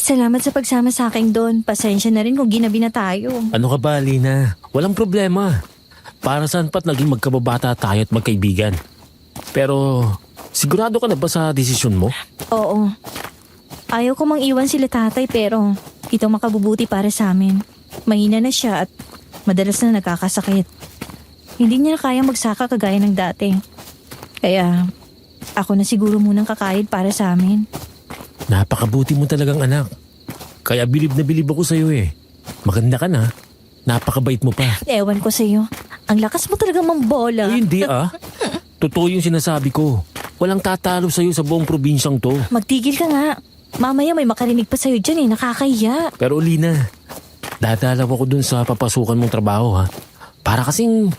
Salamat sa pagsama sa akin doon. Pasensya na rin kung ginabi na tayo. Ano ka ba, Lina? Walang problema. Para saan pa't naging magkababata tayo at magkaibigan? Pero sigurado ka na ba sa desisyon mo? Oo. Ayaw ko mang iwan sila tatay pero ito makabubuti para sa amin. Mahina na siya at madalas na nagkakasakit. Hindi niya na kaya magsaka kagaya ng dati. Kaya ako na siguro munang kakayod para sa amin. Napakabuti mo talagang anak. Kaya bilib na bilib ako sa'yo eh. Maganda ka na. Napakabait mo pa. Ewan ko sa'yo. Ang lakas mo talagang mambola. Ay, hindi ah. Totoo yung sinasabi ko. Walang tatalo sa'yo sa buong probinsyang to. Magtigil ka nga. Mamaya may makarinig pa sa'yo dyan eh. Nakakahiya. Pero Lina, dadalaw ako dun sa papasukan mong trabaho ha. Para kasing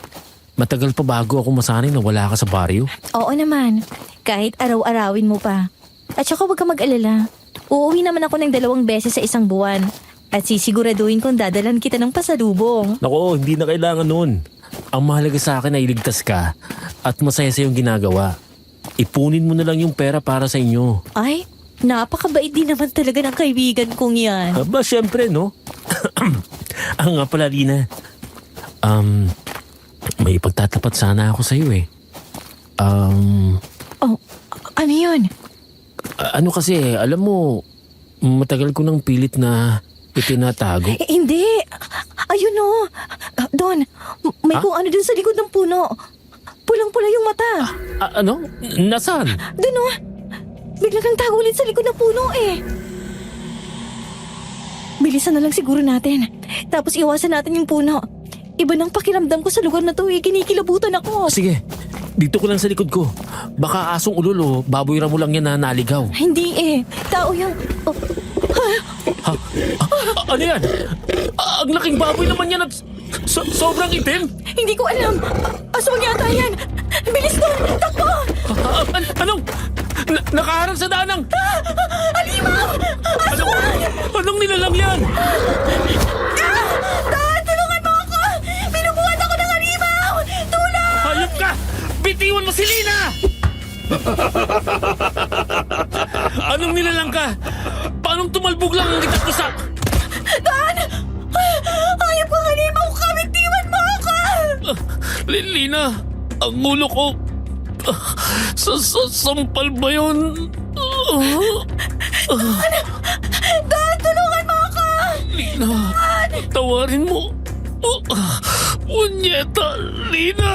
matagal pa bago ako masanay na wala ka sa baryo. Oo naman. Kahit araw-arawin mo pa. At saka huwag ka mag-alala. Uuwi naman ako ng 2 beses sa isang buwan. At sisiguraduhin kong dadalan kita ng pasalubong. Nako, hindi na kailangan nun. Ang mahalaga sa akin ay iligtas ka at masaya sa iyong ginagawa. Ipunin mo na lang yung pera para sa inyo. Ay, napakabait din naman talaga ng kaibigan kong yan. Aba, syempre, no? Ang nga pala, Lina. May ipagtatapat sana ako sa'yo eh. Oh, ano yun? Ano kasi, alam mo, matagal ko nang pilit na itinatago. Hindi. Ayun o. Don, may Ha? kung ano dun sa likod ng puno. Pulang-pula yung mata. Ano? Nasaan? Dun o. Bigla kang tagulid sa likod ng puno eh. Bilisan na lang siguro natin. Tapos iwasan natin yung puno. Iba nang pakiramdam ko sa lugar na to eh. Kinikilabutan ako. Sige, dito ko lang sa likod ko. Baka asong ulol o baboy ramo lang yan na naligaw. Hindi eh. Tao yung... Oh. Ha? Ano yan? Ang laking baboy naman yan at sobrang itim. Hindi ko alam. Aswang yata yan. Bilis ko. Takbo. Anong? Nakaharang sa danang. Alimaw! Anong nilalang yan? Dad, tulungan mo ako! Binubuhat ako ng halimaw! Tulong! Hayop ka! Bitiwan mo si Lina! Anong nilalang ka? Paanong tumalbog lang ang itak ko sa... Dad! Hayop ko halimaw ka! Bitiwan mo ako! Lina, ang ulo ko... Sampal ba yun? Dad, tulungan mo ako! Lina, tawarin mo. Punyeta, Lina!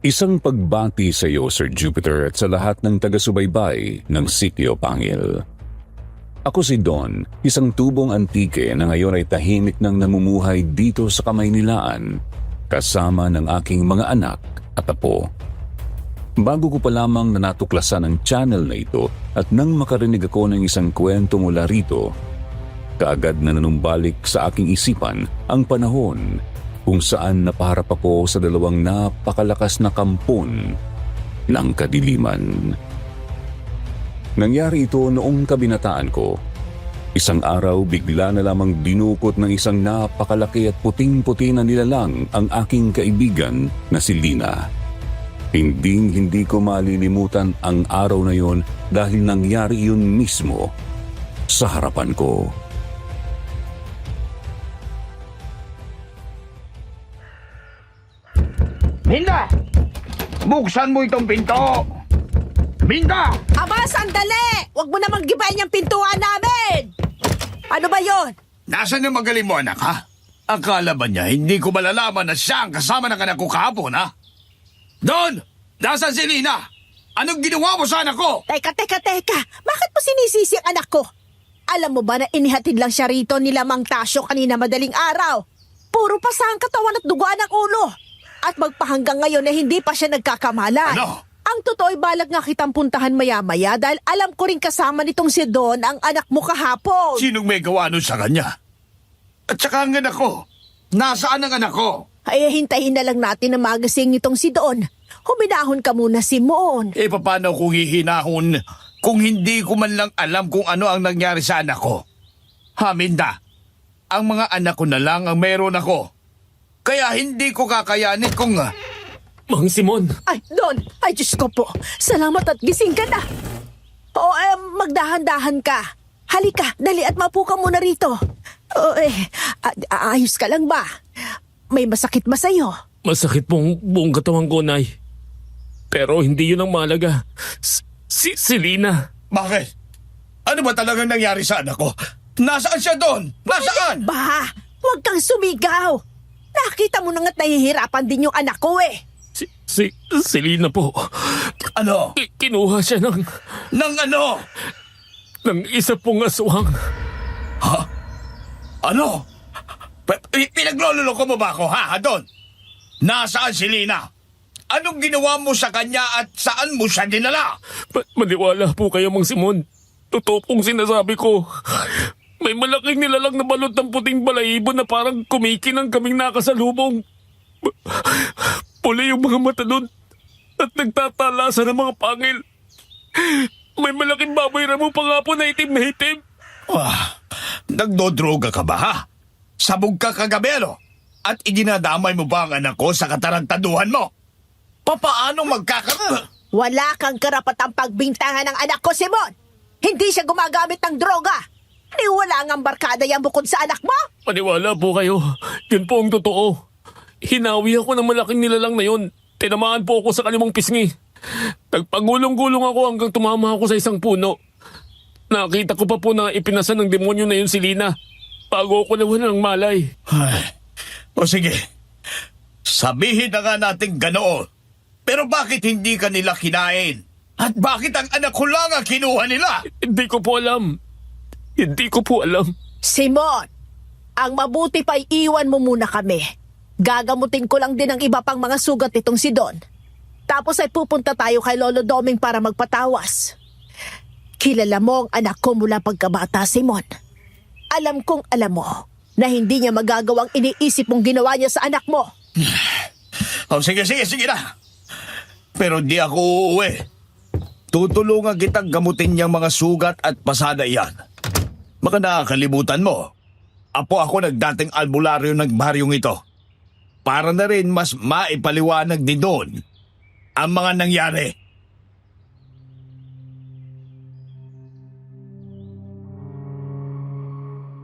Isang pagbati sa iyo, Sir Jupiter, at sa lahat ng taga-subaybay ng Sitio Pangil. Ako si Don, isang tubong antike na ngayon ay tahimik nang namumuhay dito sa Kamaynilaan, kasama ng aking mga anak at apo. Bago ko pa lamang na natuklasan ang channel na ito at nang makarinig ako ng isang kwento mula rito, kaagad na nanumbalik sa aking isipan ang panahon kung saan napaharap ako sa 2 napakalakas na kampon ng kadiliman. Nangyari ito noong kabinataan ko. Isang araw bigla na lamang dinukot ng isang napakalaki at puting-puti na nilalang ang aking kaibigan na si Lina. Hindi ko malilimutan ang araw na yon dahil nangyari yun mismo sa harapan ko. Minda! Buksan mo itong pinto! Minda! Aba, sandali! Huwag mo namang gibayin yung pintuan namin! Ano ba yon? Nasaan yung magaling mo, anak, ha? Akala ba niya hindi ko malalaman na siya ang kasama ng anak ko kahapon, ha? Don! Nasaan si Lina? Anong ginawa mo sa anak ko? Teka. Bakit mo sinisisi ang anak ko? Alam mo ba na inihatid lang siya rito nila Mang Tasyo kanina madaling araw? Puro pasang katawan at duguan ang ulo. At magpahanggang ngayon na hindi pa siya nagkakamalan. Ano? Ang totoo'y balag nga kitang puntahan maya-maya dahil alam ko rin kasama nitong si Don ang anak mo kahapon. Sinong may gawa nun sa kanya? At saka ang anak ko. Nasaan ang anak ko? Ay, hintayin na lang natin na magising itong si Don. Huminahon ka muna, Simon. Eh, paano kung hihinahon kung hindi ko man lang alam kung ano ang nangyari sa anak ko? Ha, Minda? Ang mga anak ko na lang ang meron ako. Kaya hindi ko kakayanin kung... Mang Simon! Ay, Don! Ay, Diyos ko po! Salamat at gising ka na! O, magdahan-dahan ka. Halika, dali at maupo ka muna rito. Ayos ka lang ba? May masakit ba sa'yo? Masakit pong buong katawan ko, Nay. Pero hindi yun ang mahalaga. Si Lina. Bakit? Ano ba talagang nangyari sa anak ko? Nasaan siya doon? Nasaan? Ba, huwag kang sumigaw. Nakita mo na nga't nahihirapan din yung anak ko eh. Si Lina po. Ano? Kinuha siya Nang ano? ng isa pong aswang. Ano? Pinaglololoko mo ba ako, ha, Don? Nasaan si Lina? Anong ginawa mo sa kanya at saan mo siya dinala? Maniwala po kayo, Mang Simon. Totoo pong sinasabi ko. May malaking nilalang na balot ng puting balahibo na parang kumikinang kaming nakasalubong. Puli yung mga mata nun at nagtatalasan ng mga pangil. May malaking baboy ramo pa nga po na itim na itim. Nagdodroga ka ba, ha? Sabog ka kagabi, ano? At idinadamay mo ba ang anak ko sa katarantaduhan mo? Papaano Wala kang karapatang pagbintangan ng anak ko, Simon. Hindi siya gumagamit ng droga. Ni wala ngang barkada yan bukod sa anak mo. Maniwala po kayo. Yun po ang totoo. Hinawi ako ng malaking nilalang na yun. Tinamaan po ako sa kalimang pisngi. Nagpagulong-gulong ako hanggang tumama ako sa isang puno. Nakita ko pa po na ipinasan ng demonyo na yun si Lina. Bago ako nawalan ng malay. O sige, sabihin na nga natin ganoon. Pero bakit hindi ka nila kinain? At bakit ang anak ko lang ang kinuha nila? Hindi ko po alam. Hindi ko po alam. Simon, ang mabuti pa iwan mo muna kami. Gagamutin ko lang din ang iba pang mga sugat itong si Don. Tapos ay pupunta tayo kay Lolo Doming para magpatawas. Kilala mo ang anak ko mula pagkabata, Simon. Alam kong alam mo na hindi niya magagawang iniisip mong ginawa niya sa anak mo. O sige na. Pero di ako uuwi. Tutulungan kitang gamutin niyang mga sugat at pasada yan. Baka nakakalimutan mo. Apo ako nagdating albularyo ng baryong ito. Para na rin mas maipaliwanag ni Don ang mga nangyari.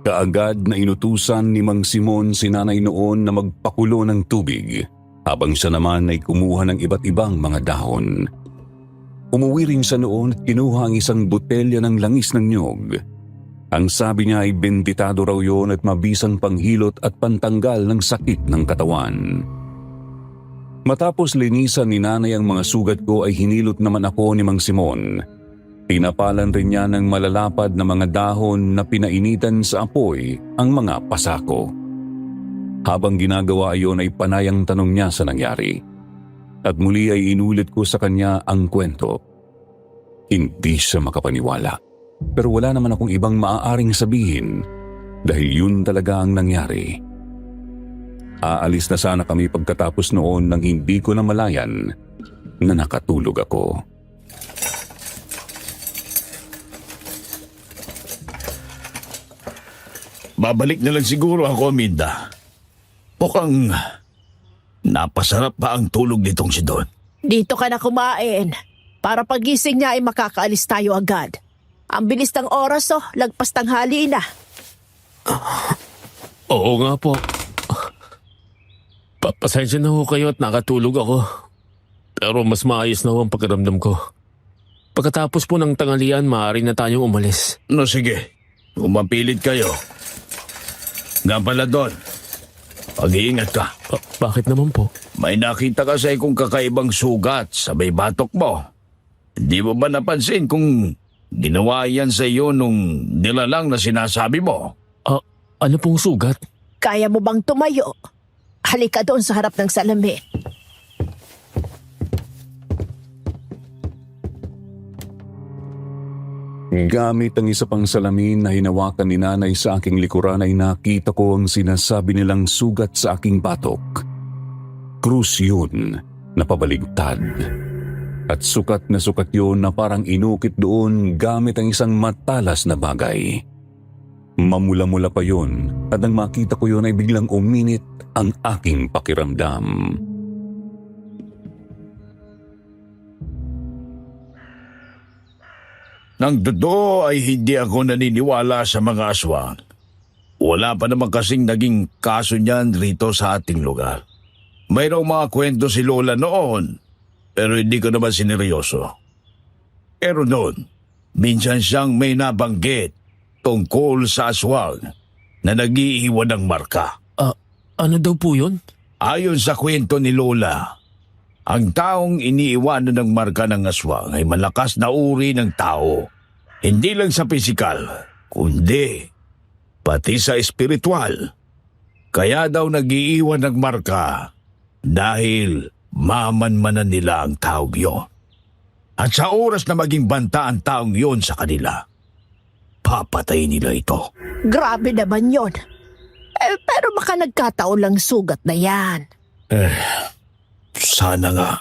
Kaagad na inutusan ni Mang Simon si nanay noon na magpakulo ng tubig, habang siya naman ay kumuha ng iba't ibang mga dahon. Umuwi rin siya noon at kinuha ang isang botelya ng langis ng niyog. Ang sabi niya ay benditado raw yun at mabisang panghilot at pantanggal ng sakit ng katawan. Matapos linisan ni nanay ang mga sugat ko ay hinilot naman ako ni Mang Simon. Tinapalan rin niya ng malalapad na mga dahon na pinainitan sa apoy ang mga pasako. Habang ginagawa iyon ay panayang tanong niya sa nangyari. At muli ay inulit ko sa kanya ang kwento. Hindi siya makapaniwala. Pero wala naman akong ibang maaaring sabihin dahil yun talaga ang nangyari. Aalis na sana kami pagkatapos noon nang hindi ko na malayan na nakatulog ako. Babalik na lang siguro ako, Minda. Mukhang napasarap pa ang tulog nitong si Don. Dito ka na kumain. Para pagising niya ay makakaalis tayo agad. Ang bilis ng oras lagpas tanghali na. Oo nga po. Pasensya na ho kayo at nakatulog ako. Pero mas maayos na ho ang pakiramdam ko. Pagkatapos po ng tanghalian, maaari na tayong umalis. No sige, umapilit kayo. Nga pala, Don, mag-iingat ka. Bakit naman po? May nakita kasi kung kakaibang sugat sa may batok mo. Hindi mo ba napansin kung ginawa yan sa iyo nung nilalang na sinasabi mo? Ano pong sugat? Kaya mo bang tumayo? Halika doon sa harap ng salamin. Gamit ang isa pang salamin na hinawakan ni nanay sa aking likuran ay nakita ko ang sinasabi nilang sugat sa aking batok. Krus yun na pabaligtad. At sukat na sukat yun na parang inukit doon gamit ang isang matalas na bagay. Mamula-mula pa yun at nang makita ko yun ay biglang uminit ang aking pakiramdam. Nang totoo ay hindi ako naniniwala sa mga aswang. Wala pa naman kasing naging kaso niyan rito sa ating lugar. Mayroong mga kwento si Lola noon, pero hindi ko naman sineryoso. Pero noon, minsan siyang may nabanggit tungkol sa aswang na nag-iiwan ng marka. Ano daw po yun? Ayon sa kwento ni Lola, ang taong iniiwanan ng marka ng aswang ay malakas na uri ng tao. Hindi lang sa pisikal, kundi pati sa espiritual. Kaya daw nag-iiwan ng marka dahil mamanmanan nila ang taong yon. At sa oras na maging banta ang taong yon sa kanila, papatay nila ito. Grabe naman yon. Pero baka nagkataon lang sugat na yan. Sana nga.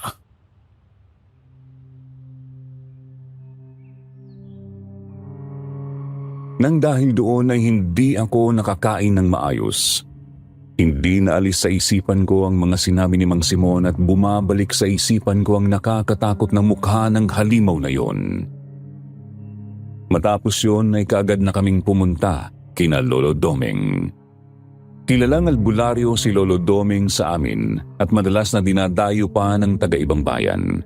Nang dahil doon ay hindi ako nakakain ng maayos. Hindi naalis sa isipan ko ang mga sinabi ni Mang Simon at bumabalik sa isipan ko ang nakakatakot na mukha ng halimaw na yon. Matapos yon ay kaagad na kaming pumunta kina Lolo Doming. Kilalang albularyo si Lolo Doming sa amin at madalas na dinadayo pa ng taga-ibang bayan.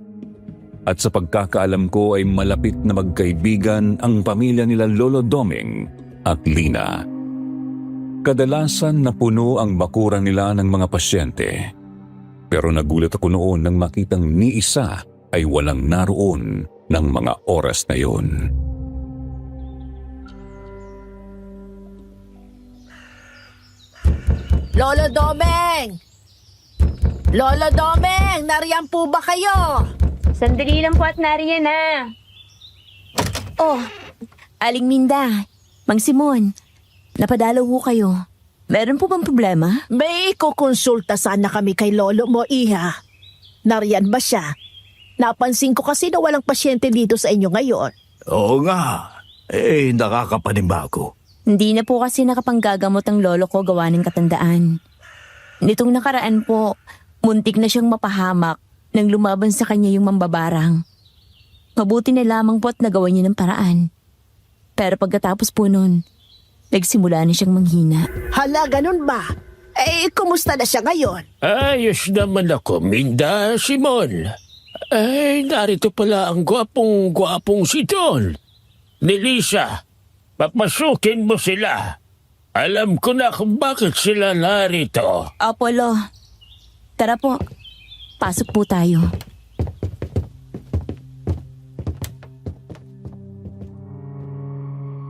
At sa pagkakaalam ko ay malapit na magkaibigan ang pamilya nila Lolo Doming at Lina. Kadalasan na puno ang bakuran nila ng mga pasyente. Pero nagulat ako noon nang makitang ni isa ay walang naroon ng mga oras na yon. Lolo Domeng! Lolo Domeng! Nariyan po ba kayo? Sandali lang po at nariyan na. Oh, Aling Minda, Mang Simon, napadalaw ho kayo. Meron po bang problema? May ikukonsulta sana kami kay Lolo mo, Iha. Nariyan ba siya? Napansin ko kasi na walang pasyente dito sa inyo ngayon. Oo nga. Nakakapanibago. Hindi na po kasi nakapanggagamot ang lolo ko gawa ng katandaan. Nitong nakaraan po, muntik na siyang mapahamak nang lumaban sa kanya yung mambabarang. Mabuti na lamang po at nagawa niya ng paraan. Pero pagkatapos po nun, nagsimula na siyang manghina. Hala, ganun ba? Kumusta na siya ngayon? Ayos naman ako, Minda, Simon. Narito pala ang gwapong si Don. Ni Lisa, papasukin mo sila. Alam ko na kung bakit sila narito. Apollo, tara po. Pasok po tayo.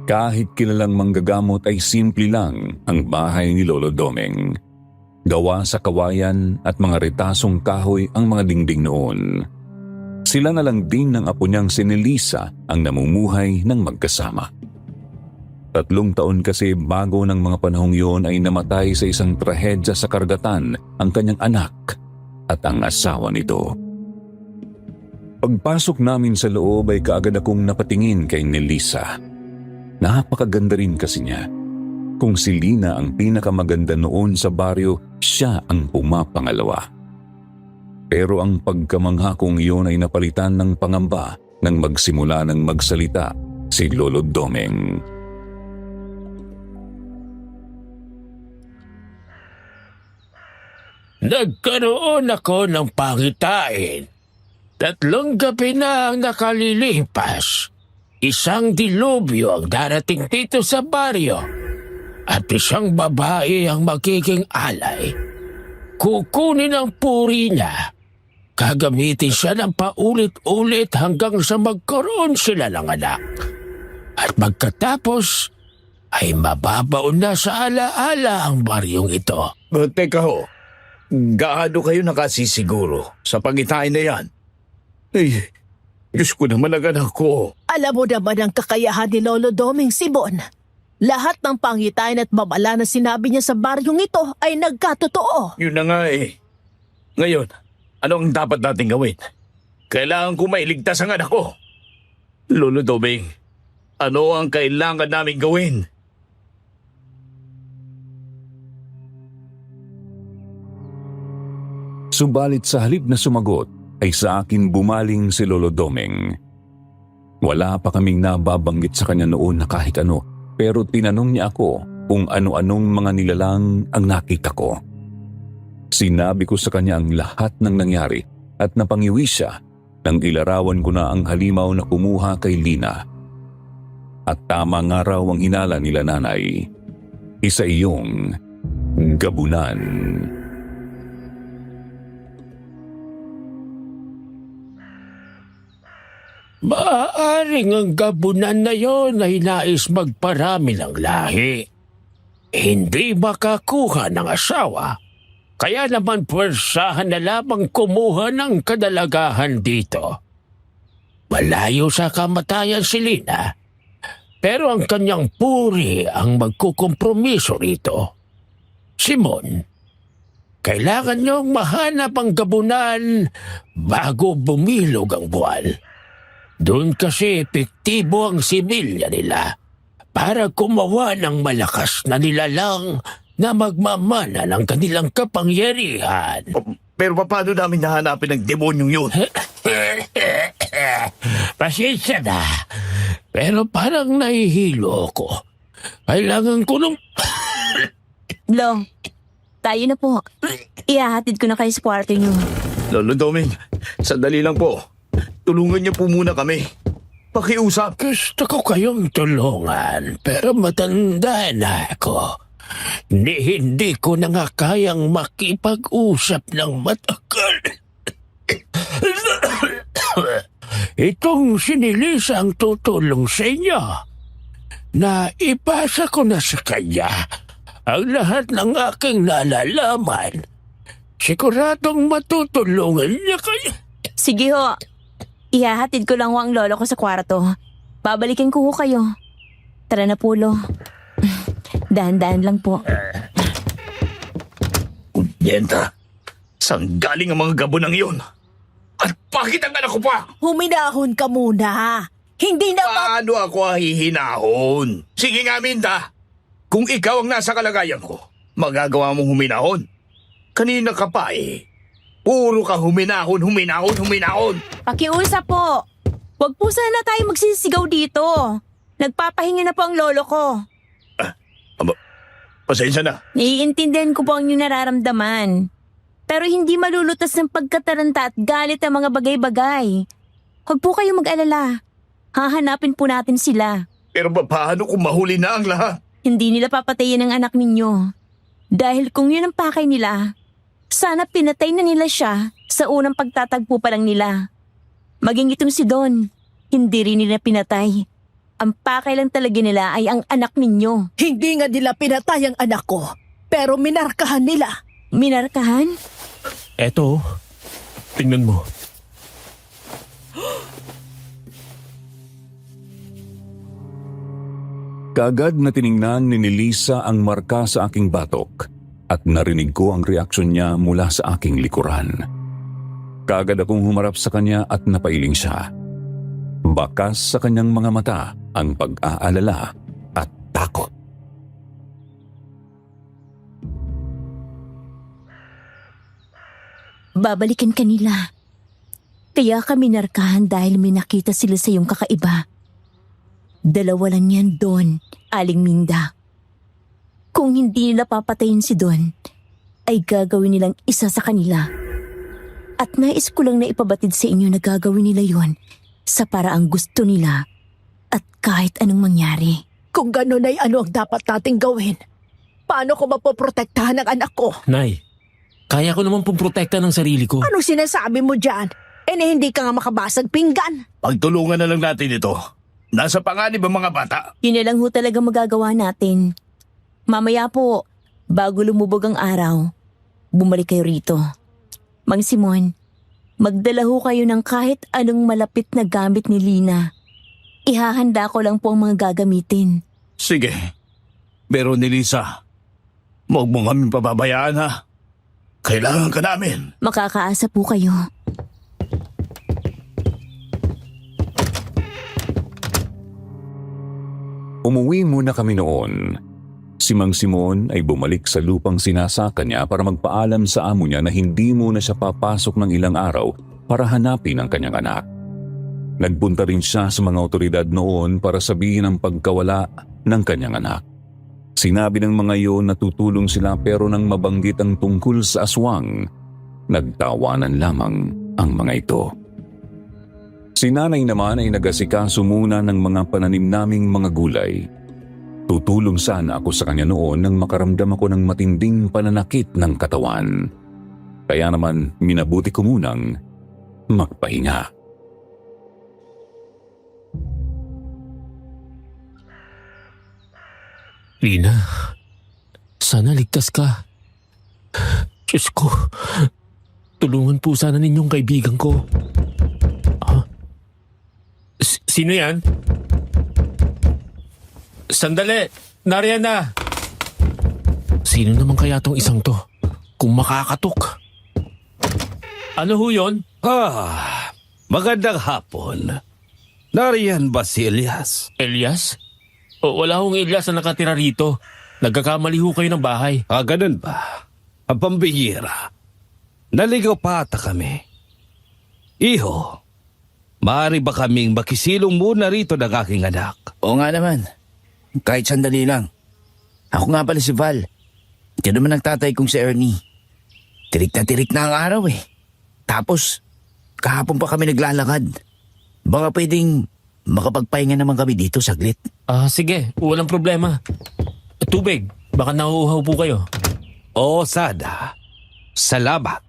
Kahit kilalang manggagamot ay simple lang ang bahay ni Lolo Doming. Gawa sa kawayan at mga retasong kahoy ang mga dingding noon. Sila na lang din ng apo niyang si Nelisa ang namumuhay ng magkasama. 3 taon kasi bago ng mga panahong yun ay namatay sa isang trahedya sa karagatan ang kanyang anak at ang asawa nito. Pagpasok namin sa loob ay kaagad akong napatingin kay Nelisa. Napakaganda rin kasi niya. Kung si Lina ang pinakamaganda noon sa baryo, siya ang pumapangalawa. Pero ang pagkamangha kong iyon ay napalitan ng pangamba nang magsimula ng magsalita si Lolo Doming. Nagkaroon ako ng pangitain. 3 gabi na ang nakalilipas. Isang dilubyo ang darating dito sa baryo. At isang babae ang magiging alay. Kukunin ang puri niya. Gagamitin siya ng paulit-ulit hanggang sa magkaroon sila ng anak. At magkatapos ay mababaon na sa alaala ang baryong ito. Teka ho, gaano kayo nakasisiguro sa pangitain na yan? Diyos ko naman ang anak ko. Alam mo naman ang kakayahan ni Lolo Doming, Simon. Lahat ng pangitain at babala na sinabi niya sa baryong ito ay nagkatotoo. Yun na nga eh. Ngayon, ano ang dapat natin gawin? Kailangan ko mailigtas ang anak ko. Lolo Doming, ano ang kailangan namin gawin? Subalit sa halip na sumagot ay sa akin bumaling si Lolo Domeng. Wala pa kaming nababanggit sa kanya noon na kahit ano, pero tinanong niya ako kung ano-anong mga nilalang ang nakita ko. Sinabi ko sa kanya ang lahat ng nangyari at napangiwi siya nang ilarawan ko na ang halimaw na kumuha kay Lina. At tama nga raw ang hinala nila nanay. Isa iyong gabunan. Maaaring ang gabunan na yon ay nais magparami ng lahi. Hindi makakuha ng asawa. Kaya naman puwersahan na lamang kumuha ng kadalagahan dito. Malayo sa kamatayan si Lina, pero ang kanyang puri ang magkukompromiso rito. Simon, kailangan niyong mahanap ang gabunan bago bumilog ang buwan. Doon kasi epektibo ang similya nila para gumawa ng malakas na nilalang na magmamana ng kanilang kapangyarihan. Pero paano namin nahanapin ang demonyong yun? Pasensya na, pero parang nahihilo ako. Kailangan ko nung... Lo, tayo na po. Ihahatid ko na kayo sa kwarto niyo. Lolo Doming, sandali lang po. Tulungan niyo po muna kami. Pakiusap. Gusto ko kayong tulungan, pero matanda na ako. Hindi ko na nga kayang makipag-usap ng matagal. Itong sinilisa ang tutulong sa inyo. Na ipasa ko na sa kanya ang lahat ng aking nalalaman. Siguradong matutulungan niya kayo. Sige ho. Ihahatid ko lang ho ang lolo ko sa kwarto. Babalikin ko ho kayo. Tara na po, Lo. Dahan-dahan lang po. Yenta, saan galing ang mga gabonang yun? At bakit ang anak ko pa? Huminahon ka muna. Hindi na Paano ako hihinahon? Sige nga, Minda. Kung ikaw ang nasa kalagayan ko, magagawa mong huminahon. Kanina ka pa eh. Puro ka huminahon. Pakiusap po. Huwag po sana tayo magsisigaw dito. Nagpapahinga na po ang lolo ko. Pasensya na. Naiintindihan ko po ang inyong nararamdaman. Pero hindi malulutas ng pagkataranta at galit ang mga bagay-bagay. Huwag po kayo mag-alala. Hahanapin po natin sila. Pero paano kung mahuli na ang lahat? Hindi nila papatayin ang anak ninyo. Dahil kung yun ang pakay nila, sana pinatay na nila siya sa unang pagtatagpo pa lang nila. Maging itong si Don, hindi rin nila pinatay. Ang pakay lang talaga nila ay ang anak ninyo. Hindi nga nila pinatay ang anak ko. Pero minarkahan nila. Minarkahan? Eto, tingnan mo. Kaagad na tiningnan ni Lisa ang marka sa aking batok at narinig ko ang reaksyon niya mula sa aking likuran. Kaagad akong humarap sa kanya at napailing siya. Bakas sa kanyang mga mata ang pag-aalala at takot. Babalikan kanila. Kaya kami narkahan dahil may nakita sila sa iyong kakaiba. Dalawa lang yan, Don, Aling Minda. Kung hindi nila papatayin si Don, ay gagawin nilang isa sa kanila. At nais ko lang na ipabatid sa inyo na gagawin nila yon sa paraang gusto nila at kahit anong mangyari. Kung ganun ay ano ang dapat nating gawin? Paano ko mapoprotektahan ang anak ko? Nay, kaya ko naman pong protekta ng sarili ko. Anong sinasabi mo dyan? Hindi ka nga makabasag pinggan. Pagtulungan na lang natin ito. Nasa panganib ang mga bata. Yun na lang ho talaga magagawa natin. Mamaya po, bago lumubog ang araw, bumalik kayo rito. Mang Simon, magdala ho kayo ng kahit anong malapit na gamit ni Lina. Ihahanda ko lang po ang mga gagamitin. Sige. Pero ni Lisa, huwag mo kami pababayaan ha. Kailangan ka namin. Makakaasa po kayo. Umuwi muna kami noon. Si Mang Simon ay bumalik sa lupang sinasaka niya para magpaalam sa amo niya na hindi muna siya papasok ng ilang araw para hanapin ang kanyang anak. Nagpunta rin siya sa mga otoridad noon para sabihin ang pagkawala ng kanyang anak. Sinabi ng mga iyon na tutulong sila pero nang mabanggit ang tungkol sa aswang, nagtawanan lamang ang mga ito. Si nanay naman ay nagasikaso muna ng mga pananim naming mga gulay. Tutulong sana ako sa kanya noon nang makaramdam ako ng matinding pananakit ng katawan. Kaya naman minabuti ko munang magpahinga. Lina, sana ligtas ka. Diyos ko, tulungan po sana ninyong kaibigan ko. Sino yan? Sandali! Nariyan na! Sino naman kaya tong isang to? Kung makakatok. Ano ho yun? Magandang hapon. Nariyan ba si Elias? Elias? O, wala hong Elias na nakatira rito. Nagkakamali ho kayo ng bahay. Ganun ba? Ang pambihira. Naligaw pa ata kami. Iho, maaari ba kaming makisilong muna rito ng aking anak? Oo nga naman. Kahit sandali lang. Ako nga pala si Val. Ito naman ang tatay kong si Ernie. Tirik na ang araw eh. Tapos, kahapon pa kami naglalakad. Baka pwedeng makapagpahinga naman kami dito saglit. Sige, walang problema. Tubig, baka nauuhaw po kayo. Oo, Sada. Salamat.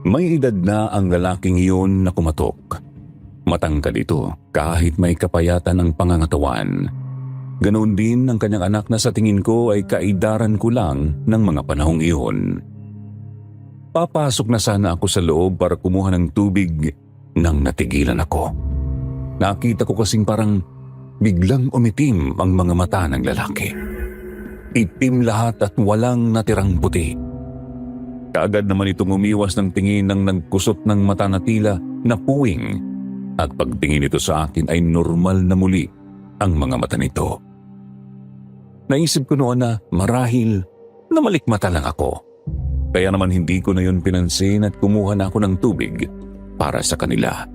May edad na ang lalaking iyon na kumatok. Matangkad ito kahit may kapayatan ang pangangatawan. Ganoon din ang kanyang anak na sa tingin ko ay kaedaran ko lang ng mga panahong iyon. Papasok na sana ako sa loob para kumuha ng tubig nang natigilan ako. Nakita ko kasing parang biglang umitim ang mga mata ng lalaki. Itim lahat at walang natirang puti. Kaagad naman itong umiwas ng tingin ng nagkusot ng mata na tila na puwing at pagtingin ito sa akin ay normal na muli ang mga mata nito. Naisip ko noon na marahil na malikmata lang ako. Kaya naman hindi ko na yun pinansin at kumuha na ako ng tubig para sa kanila.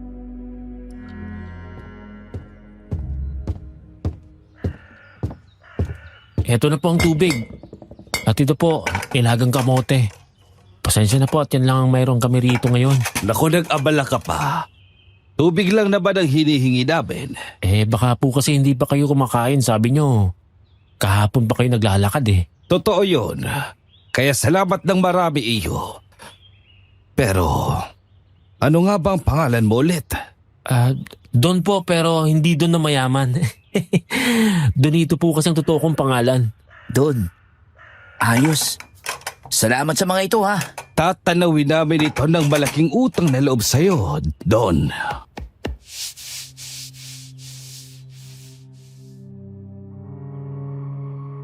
Eto na po ang tubig. At ito po, ilagang kamote. Pasensya na po at yan lang ang mayroon kami rito ngayon. Naku, nag-abala ka pa. Tubig lang na ba ang hinihingi namin? Baka po kasi hindi pa kayo kumakain, sabi nyo. Kahapon pa kayo naglalakad eh. Totoo yun. Kaya salamat ng marami iyo. Pero, ano nga ba ang pangalan mo ulit? Don po pero hindi Don na mayaman. Donito po kasi ang totoo kong pangalan. Don, ayos. Salamat sa mga ito ha. Tatanawin namin ito ng malaking utang na loob sa'yo, Don.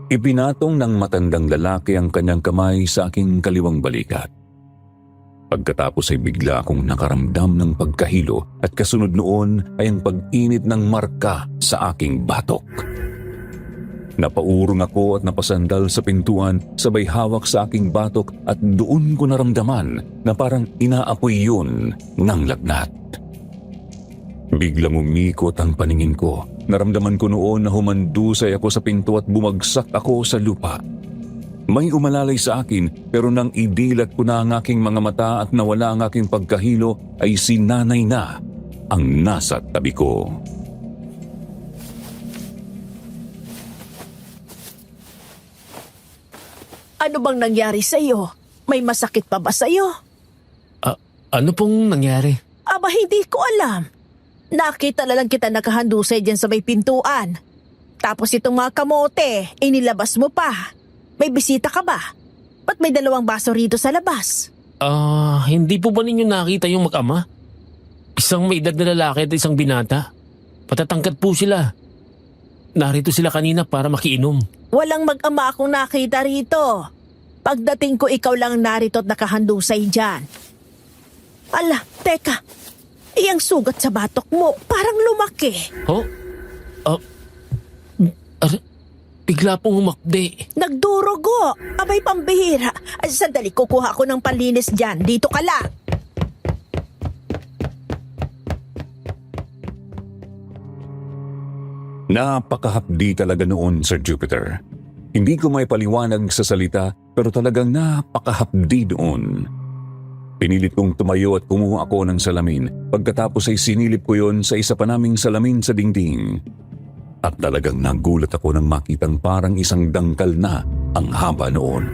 Ipinatong ng matandang lalaki ang kanyang kamay sa aking kaliwang balikat. Pagkatapos ay bigla akong nakaramdam ng pagkahilo at kasunod noon ay ang pag-init ng marka sa aking batok. Napaurong ako at napasandal sa pintuan sabay hawak sa aking batok at doon ko naramdaman na parang inaapoy yun ng lagnat. Biglang umikot ang paningin ko. Naramdaman ko noon na humandusay ako sa pinto at bumagsak ako sa lupa. May umalalay sa akin pero nang idilat ko na ang aking mga mata at nawala ang aking pagkahilo ay si nanay na ang nasa tabi ko. Ano bang nangyari sa'yo? May masakit pa ba sa'yo? Ano pong nangyari? Aba, hindi ko alam. Nakita na lang kita nakahandusay dyan sa may pintuan. Tapos itong mga kamote, inilabas mo pa. May bisita ka ba? Ba't may 2 baso rito sa labas? Hindi po ba ninyo nakita yung mag-ama? Isang may edad na lalaki at isang binata. Patatangkad po sila. Narito sila kanina para makiinom. Walang mag-ama akong nakita rito. Pagdating ko, ikaw lang narito at nakahandusay dyan. Ala, teka. Yang sugat sa batok mo, parang lumaki. Oh? Bigla pong humakdi. Nagdurugo. Abay, pambihira. Ay, sandali, kukuha ko ng panlinis dyan. Dito ka lang. Napakahapdi talaga noon, Sir Jupiter. Hindi ko may paliwanag sa salita pero talagang napakahapdi doon. Pinilit kong tumayo at kumuha ako ng salamin. Pagkatapos ay sinilip ko yon sa isa pa naming salamin sa dingding. At talagang nagulat ako nang makitang parang isang dangkal na ang haba noon.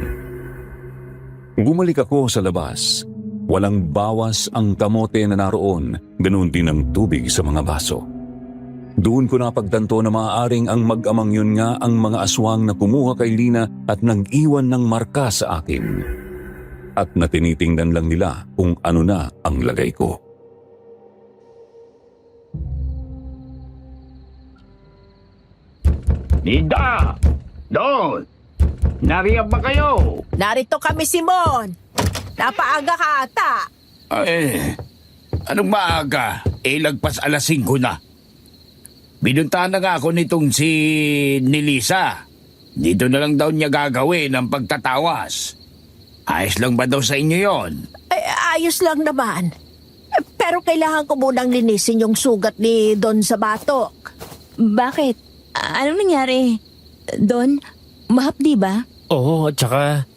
Bumalik ako sa labas. Walang bawas ang kamote na naroon, ganoon din ang tubig sa mga baso. Doon ko napagtanto na maaaring ang mag-amang yun nga ang mga aswang na kumuha kay Lina at nag-iwan ng marka sa akin. At natinitingnan lang nila kung ano na ang lagay ko. Linda! Don! Nariyan ba kayo? Narito kami, Simon. Napaaga ka ata. Ay, anong maaga? Lagpas 5:00 na. Binuntahan na nga ako nitong si Nilisa. Dito na lang daw niya gagawin ang pagtatawas. Ayos lang ba daw sa inyo yon? Ay, ayos lang naman. Pero kailangan ko munang linisin yung sugat ni Don sa batok. Bakit? Anong nangyari? Don, mahapdi ba? Oo, at saka,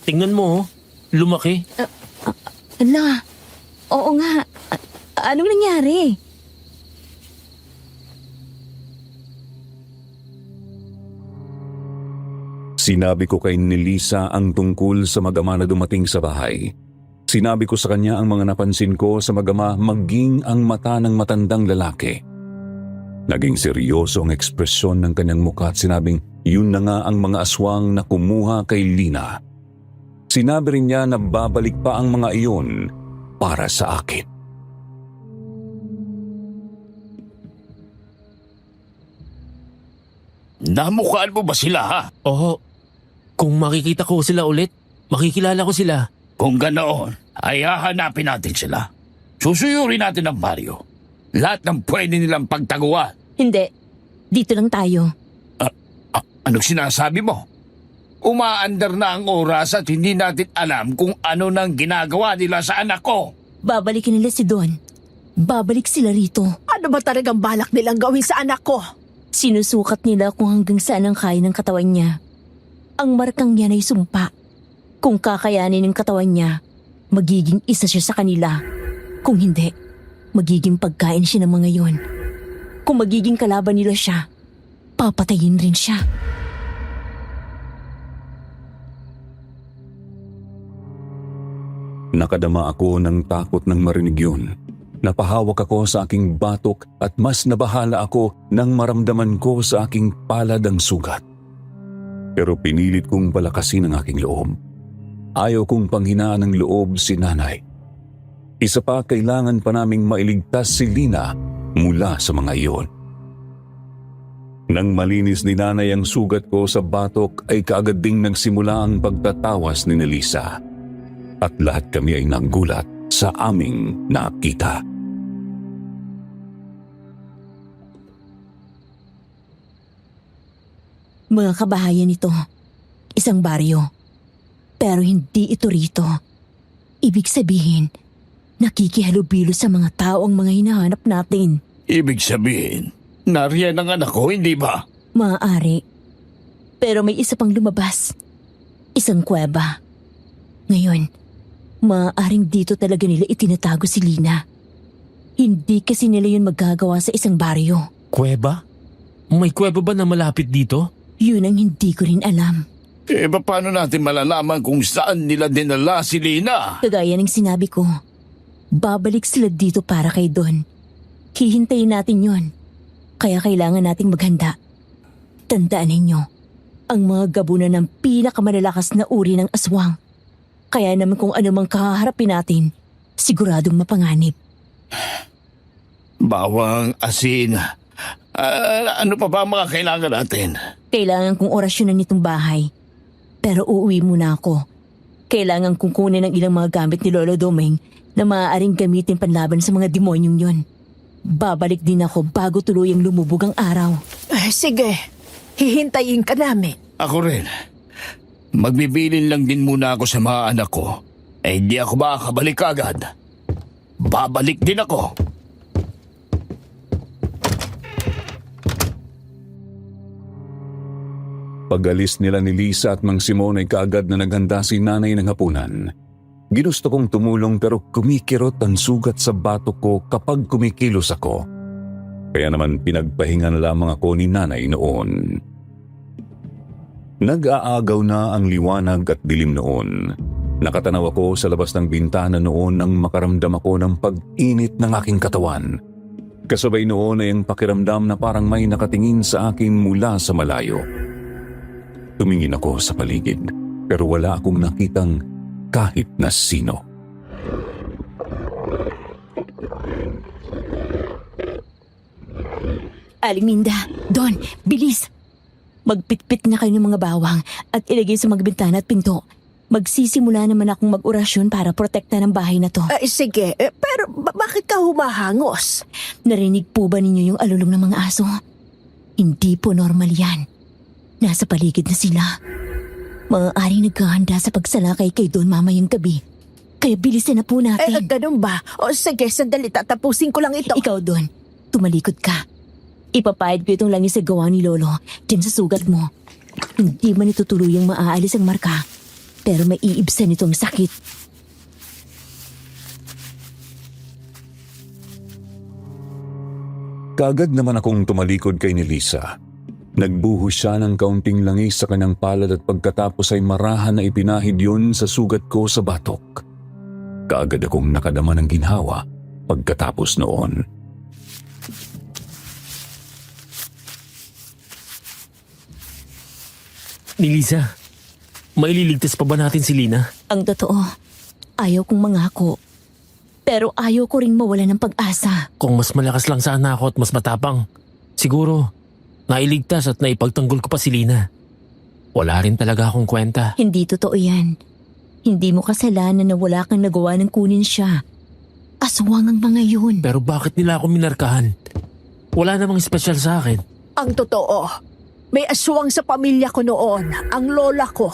tingnan mo, lumaki. Ala, oo nga. Anong nangyari? Sinabi ko kay Nilisa ang tungkol sa mag-ama na dumating sa bahay. Sinabi ko sa kanya ang mga napansin ko sa mag-ama maging ang mata ng matandang lalaki. Naging seryoso ang ekspresyon ng kanyang mukha at sinabing yun na nga ang mga aswang na kumuha kay Lina. Sinabi rin niya na babalik pa ang mga iyon para sa akin. Namukhaan mo ba sila, ha? Oo, kung makikita ko sila ulit, makikilala ko sila. Kung ganoon, ay hahanapin natin sila. Susuyurin natin ang baryo. Lahat ng pwede nilang pagtaguan. Hindi. Dito lang tayo. Anong sinasabi mo? Umaandar na ang oras at hindi natin alam kung ano nang ginagawa nila sa anak ko. Babalikin nila si Don. Babalik sila rito. Ano ba talagang balak nilang gawin sa anak ko? Sinusukat nila kung hanggang saan ang kaya ng katawan niya. Ang markang yan ay sumpa. Kung kakayanin ng katawan niya, magiging isa siya sa kanila. Kung hindi, magiging pagkain siya ng mga yon. Kung magiging kalaban nila siya, papatayin rin siya. Nakadama ako ng takot nang marinig yun. Napahawak ako sa aking batok at mas nabahala ako nang maramdaman ko sa aking palad ang sugat. Pero pinilit kong palakasin ang aking loob. Ayaw kong panghinaan ng loob si nanay. Isa pa, kailangan pa naming mailigtas si Lina mula sa mga iyon. Nang malinis ni nanay ang sugat ko sa batok ay kaagad ding nagsimula ang pagtatawas ni Nelisa. At lahat kami ay nagulat sa aming nakita. Mga kabahayan ito, isang baryo. Pero hindi ito rito. Ibig sabihin, nakikihalubilo sa mga tao ang mga hinahanap natin. Ibig sabihin, nariyan ang anak ko, hindi ba? Maaari. Pero may isa pang lumabas. Isang kuweba. Ngayon, maaaring dito talaga nila itinatago si Lina. Hindi kasi nila yun magagawa sa isang baryo. Kuweba? May kuweba ba na malapit dito? Yun ang hindi ko rin alam. Paano natin malalaman kung saan nila dinala si Lina? Kagaya ng sinabi ko, babalik sila dito para kay Don. Hihintayin natin yon. Kaya kailangan nating maghanda. Tandaan ninyo, ang mga gabunan ng pinakamalalakas na uri ng aswang. Kaya naman kung ano mang kaharapin natin, siguradong mapanganib. Bawang, asin. Ano pa ba ang mga kailangan natin? Kailangan kong orasyonan nitong bahay. Pero uuwi muna ako. Kailangan kong kunin ang ilang mga gamit ni Lolo Domeng na maaaring gamitin panlaban sa mga demonyong yon. Babalik din ako bago tuluyang lumubog ang araw. Sige, hihintayin ka namin. Ako rin. Magbibilin lang din muna ako sa mga anak ko. Hindi ako makakabalik agad. Babalik din ako. Pag-alis nila ni Lisa at Mang Simon ay kaagad na naghanda si nanay ng hapunan. Ginusto kong tumulong pero kumikirot ang sugat sa batok ko kapag kumikilos ako. Kaya naman pinagpahinga na lamang ako ni nanay noon. Nag-aagaw na ang liwanag at dilim noon. Nakatanaw ako sa labas ng bintana noon nang makaramdam ako ng pag-init ng aking katawan. Kasabay noon ay ang pakiramdam na parang may nakatingin sa akin mula sa malayo. Tumingin ako sa paligid pero wala akong nakitang kahit na sino. Aling Minda, Don, bilis! Magpitpit na kayo ng mga bawang at ilagay sa mga bintana at pinto. Magsisimula naman akong mag-orasyon para protekta ng bahay na to. Sige, pero bakit ka humahangos? Narinig po ba ninyo yung alulong ng mga aso? Hindi po normal yan. Nasa paligid na sila. Maaaring naghahanda sa pagsalakay kay Don mamayang gabi. Kaya bilisan na po natin. Ganun ba? O sige, sandali, tatapusin ko lang ito. Ikaw, Don, tumalikod ka. Ipapahid ko itong langis sa gawa ni Lolo dyan sa sugat mo. Hindi man ito tuluyang maaalis ang marka, pero may iibsan ito ang sakit. Kaagad naman akong tumalikod kay ni Lisa. Nagbuhos siya ng kaunting langis sa kanyang palad at pagkatapos ay marahan na ipinahid yun sa sugat ko sa batok. Kaagad akong nakadama ng ginhawa pagkatapos noon. Ni Lisa, maililigtas pa ba natin si Lina? Ang totoo, ayaw kong mangako. Pero ayaw ko ring mawala ng pag-asa. Kung mas malakas lang sana ako at mas matapang, siguro nailigtas at naipagtanggol ko pa si Lina. Wala rin talaga akong kwenta. Hindi totoo yan. Hindi mo kasalanan na wala kang nagawa ng kunin siya. Aswang ang mga yun. Pero bakit nila ako minarkahan? Wala namang espesyal sa akin. Ang totoo, may aswang sa pamilya ko noon, ang lola ko.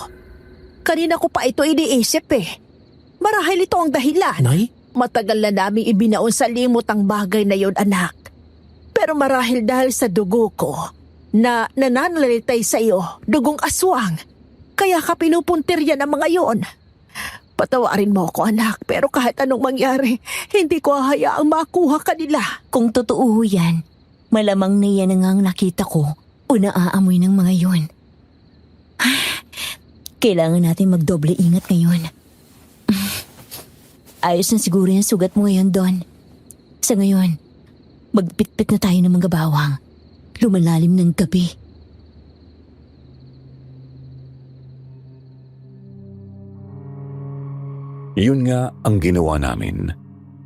Kanina ko pa ito iniisip Marahil ito ang dahilan. Nay? Matagal na namin ibinaon sa limot ang bagay na yon, anak. Pero marahil dahil sa dugo ko, na nananalitay sa iyo, dugong aswang. Kaya ka pinupuntirya ng mga yon. Patawarin mo ako, anak, pero kahit anong mangyari, hindi ko hahayaang makuha kanila. Kung totoo yan, malamang na yan ang nakita ko o naaamoy ng mga yon. Kailangan natin magdoble ingat ngayon. Ayos na siguro yung sugat mo ngayon, Don. Sa ngayon, magpitpit na tayo ng mga bawang. Lumalalim ng gabi. Yun nga ang ginawa namin.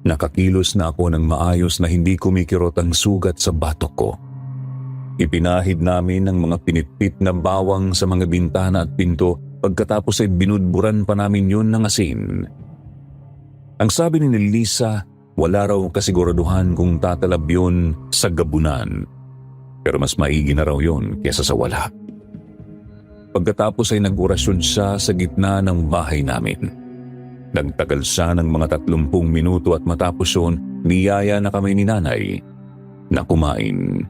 Nakakilos na ako ng maayos na hindi kumikirot ang sugat sa batok ko. Ipinahid namin ang mga pinitpit na bawang sa mga bintana at pinto pagkatapos ay binudburan pa namin yun ng asin. Ang sabi ni Lisa, wala raw kasiguraduhan kung tatalab yun sa gabunan. Pero mas maigi na raw yun kesa sa wala. Pagkatapos ay nag-orasyon siya sa gitna ng bahay namin. Nagtagal siya ng mga 30 minuto at matapos yun, niyaya na kami ni nanay na kumain.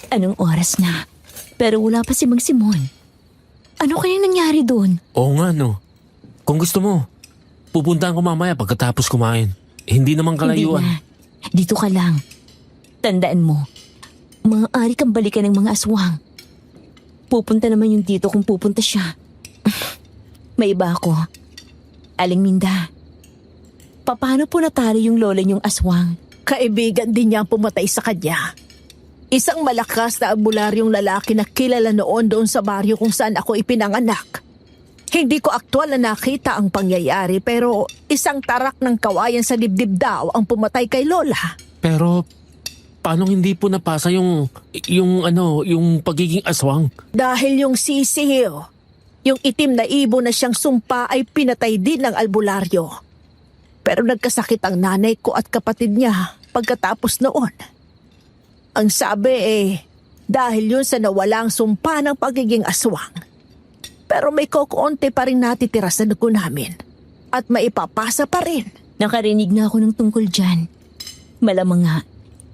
Anong oras na? Pero wala pa si Mang Simon. Ano kaya nangyari doon? Oo nga no. Kung gusto mo, pupuntahan ko mamaya pagkatapos kumain. Hindi naman kalayuan. Hindi na. Dito ka lang. Tandaan mo, maaari kang balikan ng mga aswang. Pupunta naman yung dito kung pupunta siya. May iba ako. Aling Minda, paano po natalo yung lola niyong aswang? Kaibigan din niya ang pumatay sa kanya. Isang malakas na albularyong lalaki na kilala noon doon sa baryo kung saan ako ipinanganak. Hindi ko aktwal na nakita ang pangyayari pero isang tarak ng kawayan sa dibdib daw ang pumatay kay Lola. Pero paano hindi po napasa yung pagiging aswang? Dahil yung sisiyo, Yung itim na ibon na siyang sumpa ay pinatay din ng albularyo. Pero nagkasakit ang nanay ko at kapatid niya pagkatapos noon. Ang sabi dahil yun sa nawalang sumpa ng pagiging aswang. Pero may kokonti pa rin natitira sa dugo namin. At maipapasa pa rin. Nakarinig na ako ng tungkol dyan. Malamang nga,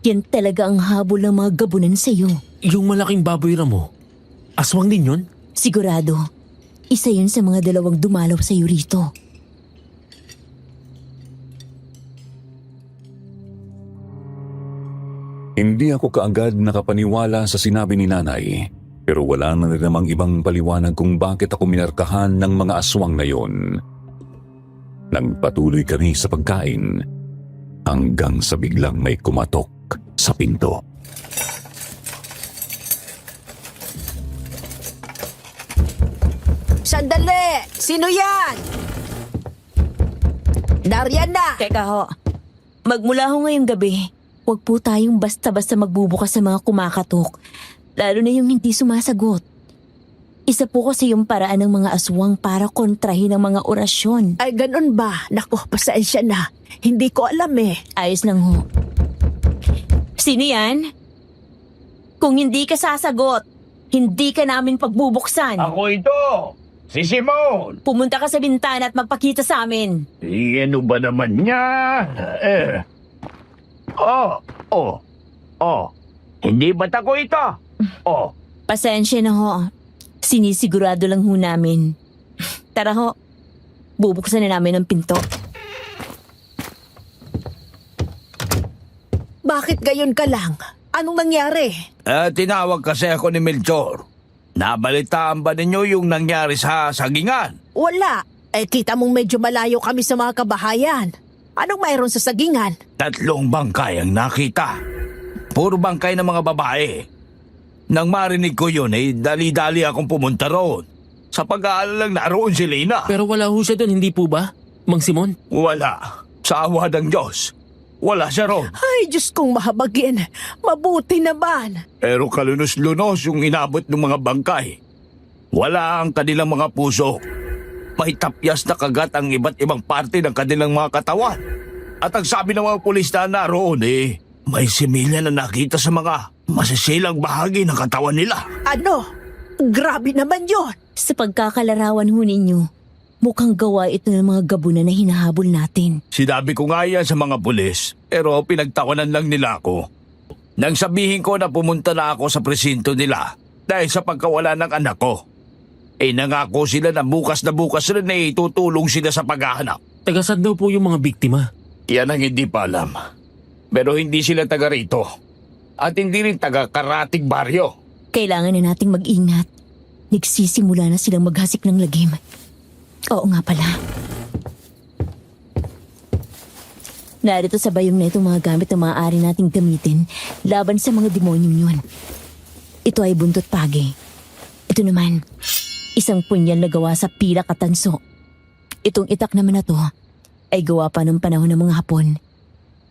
yan talaga ang habol ng mga gabunan sa'yo. Yung malaking baboy mo, aswang din yun? Sigurado, isa yun sa mga dalawang dumalaw sa'yo rito. Hindi ako kaagad nakapaniwala sa sinabi ni nanay, pero wala na rin namang ibang paliwanag kung bakit ako minarkahan ng mga aswang na yon. Nagpatuloy kami sa pagkain hanggang sa biglang may kumatok sa pinto. Sandali! Sino yan? Nariyan na! Teka ho, magmula ho ngayong gabi, huwag po tayong basta-basta magbubukas sa mga kumakatok, lalo na yung hindi sumasagot. Isa po kasi yung paraan ng mga aswang para kontrahin ang mga orasyon. Ay, ganun ba? Naku, pasensya na. Hindi ko alam Ayos lang ho. Sino yan? Kung hindi ka sasagot, hindi ka namin pagbubuksan. Ako ito! Si Simon! Pumunta ka sa bintana at magpakita sa amin. Ano ba naman niya? Hindi ba't ako ito? Pasensya na ho. Sinisigurado lang ho namin. Tara ho, bubuksan na namin ang pinto. Bakit gayon ka lang? Anong nangyari? Tinawag kasi ako ni Melchor. Nabalitaan ba ninyo yung nangyari sa sagingan? Wala. Kita mong medyo malayo kami sa mga kabahayan. Anong mayroon sa sagingan? 3 bangkay ang nakita. Puro bangkay ng mga babae. Nang marinig ko yun, dali-dali akong pumunta roon. Sa pag-aalala lang naroon si Lina. Pero wala ho siya doon, hindi po ba, Mang Simon? Wala. Sa awa ng Diyos. Wala siya roon. Ay, Diyos kong mahabagin. Mabuti naman. Pero kalunos-lunos yung inabot ng mga bangkay. Wala ang kanilang mga puso. May tapyas na kagat ang iba't ibang parte ng kanilang mga katawan. At ang sabi ng mga pulis na naroon may similya na nakita sa mga masisilang bahagi ng katawan nila. Ano? Grabe naman yon. Sa pagkakalarawan ho ninyo, mukhang gawa ito ng mga gabunan na hinahabol natin. Sinabi ko nga yan sa mga pulis, pero pinagtawanan lang nila ako. Nang sabihin ko na pumunta na ako sa presinto nila dahil sa pagkawala ng anak ko. Nangako sila na bukas rin tutulong sila sa paghahanap. Tagasad daw po yung mga biktima. Yan ang hindi pa alam. Pero hindi sila taga rito. At hindi rin taga Karatig Baryo. Kailangan na nating mag-ingat. Nagsisimula na silang maghasik ng lagim. Oo nga pala. Narito sa bayong na itong mga gamit na maaari nating gamitin laban sa mga demonyong yun. Ito ay buntot pagi. Ito naman, isang punyal na gawa sa pilak at tanso. Itong itak naman na to ay gawa pa ng panahon ng mga Hapon.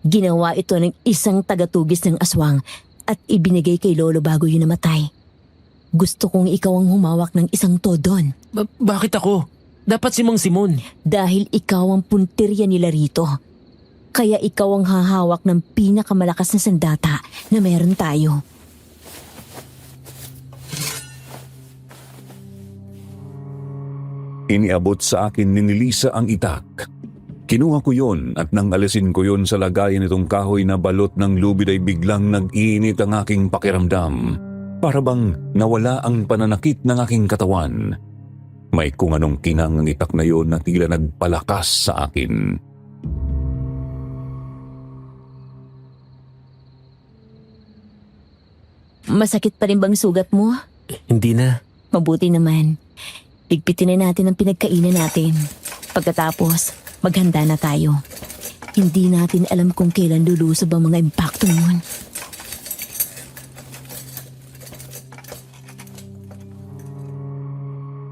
Ginawa ito ng isang tagatugis ng aswang at ibinigay kay Lolo bago yun namatay. Gusto kong ikaw ang humawak ng isang to doon. Bakit ako? Dapat si Mang Simon. Dahil ikaw ang puntirya nila rito. Kaya ikaw ang hahawak ng pinakamalakas na sandata na meron tayo. Iniabot sa akin ni Lisa ang itak. Kinuha ko yon at nang alisin ko yon sa lagayan nitong kahoy na balot ng lubid ay biglang nag-iinit ang aking pakiramdam. Para bang nawala ang pananakit ng aking katawan. May kung anong kinang ang itak na yon na tila nagpalakas sa akin. Masakit pa rin bang sugat mo? Hindi na. Mabuti naman. Ligpitin na natin ang pinagkainan natin. Pagkatapos, maghanda na tayo. Hindi natin alam kung kailan lulusob ang mga impacto yun.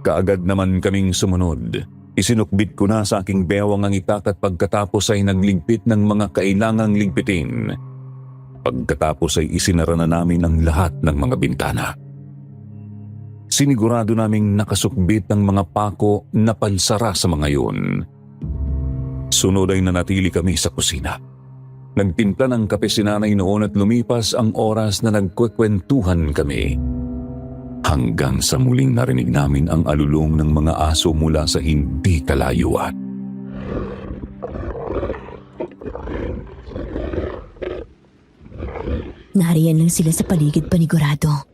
Kaagad naman kaming sumunod. Isinukbit ko na sa aking bewang ang itak at pagkatapos ay nagligpit ng mga kailangang ligpitin. Pagkatapos ay isinara na namin ang lahat ng mga bintana. Sinigurado naming nakasukbit ang mga pako na pansara sa mga yun. Sunod ay nanatili kami sa kusina. Nagtimpla ng kape si nanay noon at lumipas ang oras na nagkwekwentuhan kami. Hanggang sa muling narinig namin ang alulong ng mga aso mula sa hindi kalayuan. Nariyan lang sila sa paligid, panigurado.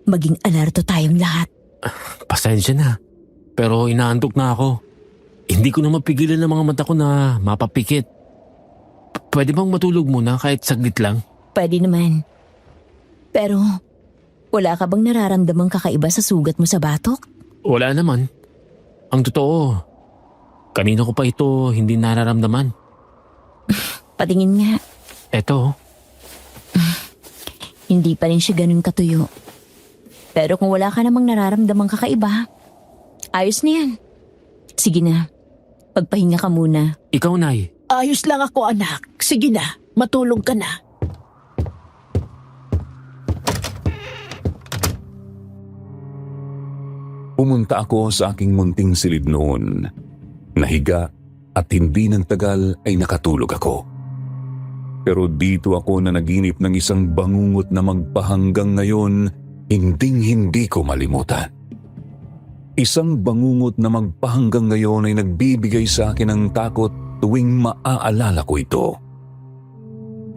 Maging alerto tayong lahat. Pasensya na. Pero inaantok na ako. Hindi ko na mapigilan ang mga mata ko na mapapikit. Pwede bang matulog muna kahit saglit lang? Pwede naman. Pero, wala ka bang nararamdamang kakaiba sa sugat mo sa batok? Wala naman. Ang totoo, kanina ko pa ito hindi nararamdaman. Patingin nga. Eto, Hindi pa rin siya ganun katuyo. Pero kung wala ka namang nararamdamang kakaiba, ayos na yan. Sige na, pagpahinga ka muna. ikaw, Nay. Ayos lang ako, anak. Sige na, matulog ka na. Pumunta ako sa aking munting silid noon. Nahiga at hindi ng tagal ay nakatulog ako. Pero dito ako na naginip ng isang bangungot na magpahanggang ngayon, hinding-hindi ko malimutan. Isang bangungot na magpahanggang ngayon ay nagbibigay sa akin ng takot tuwing maaalala ko ito.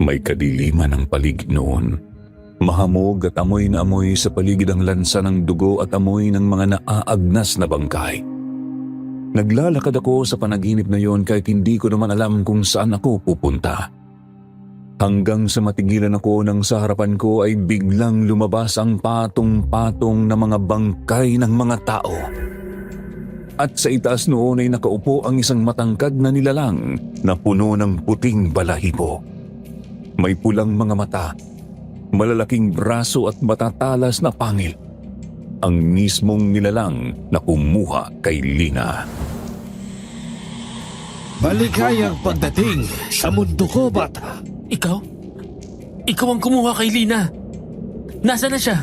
May kadiliman ang paligid noon. Mahamog at amoy na amoy sa paligid ang lansa ng dugo at amoy ng mga naaagnas na bangkay. Naglalakad ako sa panaginip na yon kahit hindi ko naman alam kung saan ako pupunta. Hanggang sa matigilan ako nang sa harapan ko ay biglang lumabas ang patong-patong na mga bangkay ng mga tao. At sa itaas noon ay nakaupo ang isang matangkad na nilalang na puno ng puting balahibo. May pulang mga mata, malalaking braso at matatalas na pangil. Ang mismong nilalang na kumuha kay Lina. Maligayang pagdating sa mundo ko, bata. Ikaw? Ikaw ang kumuha kay Lina. Nasaan na siya?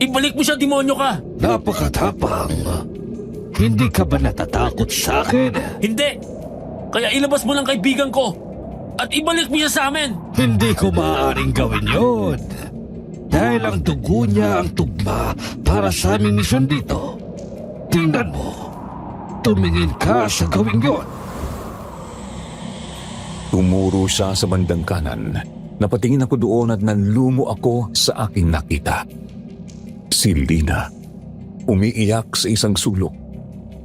Ibalik mo siya, demonyo ka! Napakatapang. Hindi ka ba natatakot sa akin? Hindi! Kaya ilabas mo lang kaibigan ko at ibalik mo siya sa amin! Hindi ko maaaring gawin yun. Dahil ang dugo niya ang tugma para sa aming misyon dito. Tingnan mo. Tumingin ka sa gawin yun. Tumuro siya sa bandang kanan. Napatingin ako doon at nanlumo ako sa aking nakita. Si Lina. Umiiyak sa isang sulok.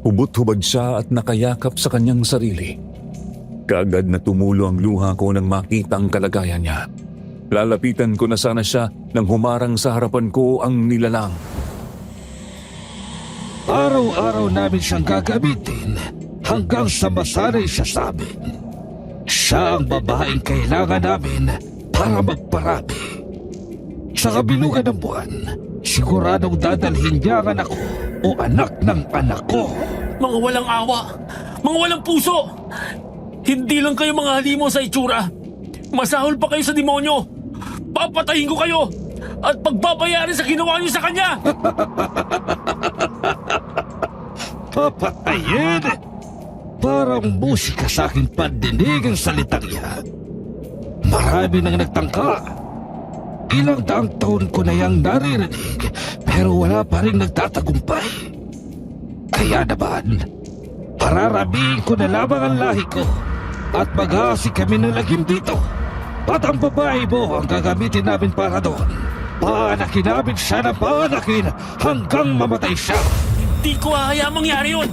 Hubot-hubad siya at nakayakap sa kanyang sarili. Kaagad na tumulo ang luha ko nang makita ang kalagayan niya. Lalapitan ko na sana siya nang humarang sa harapan ko ang nilalang. Araw-araw namin siyang gagamitin hanggang sa masanay siya sa amin. Siya ang babaeng kailangan namin para magparami. Sa kabilugan ng buwan, siguradong dadalhin niya ang anak ko o anak ng anak ko. Mga walang awa! Mga walang puso! Hindi lang kayo mga halimo sa itsura. Masahol pa kayo sa demonyo. Papatayin ko kayo at pagbabayarin sa ginawa niyo sa kanya! Papatayin! Parang musika sa aking pandinig ang salitang yan. Marami nang nagtangka. Ilang daang taon ko na yang naririnig, pero wala pa rin nagtatagumpay. Kaya naman, pararabihin ko na lamang ang lahi ko at mag-aasik kami ng lagim dito. At ang babae mo ang gagamitin namin para doon. Paanakin namin siya na paanakin hanggang mamatay siya. Hindi ko hahayaang mangyari yun!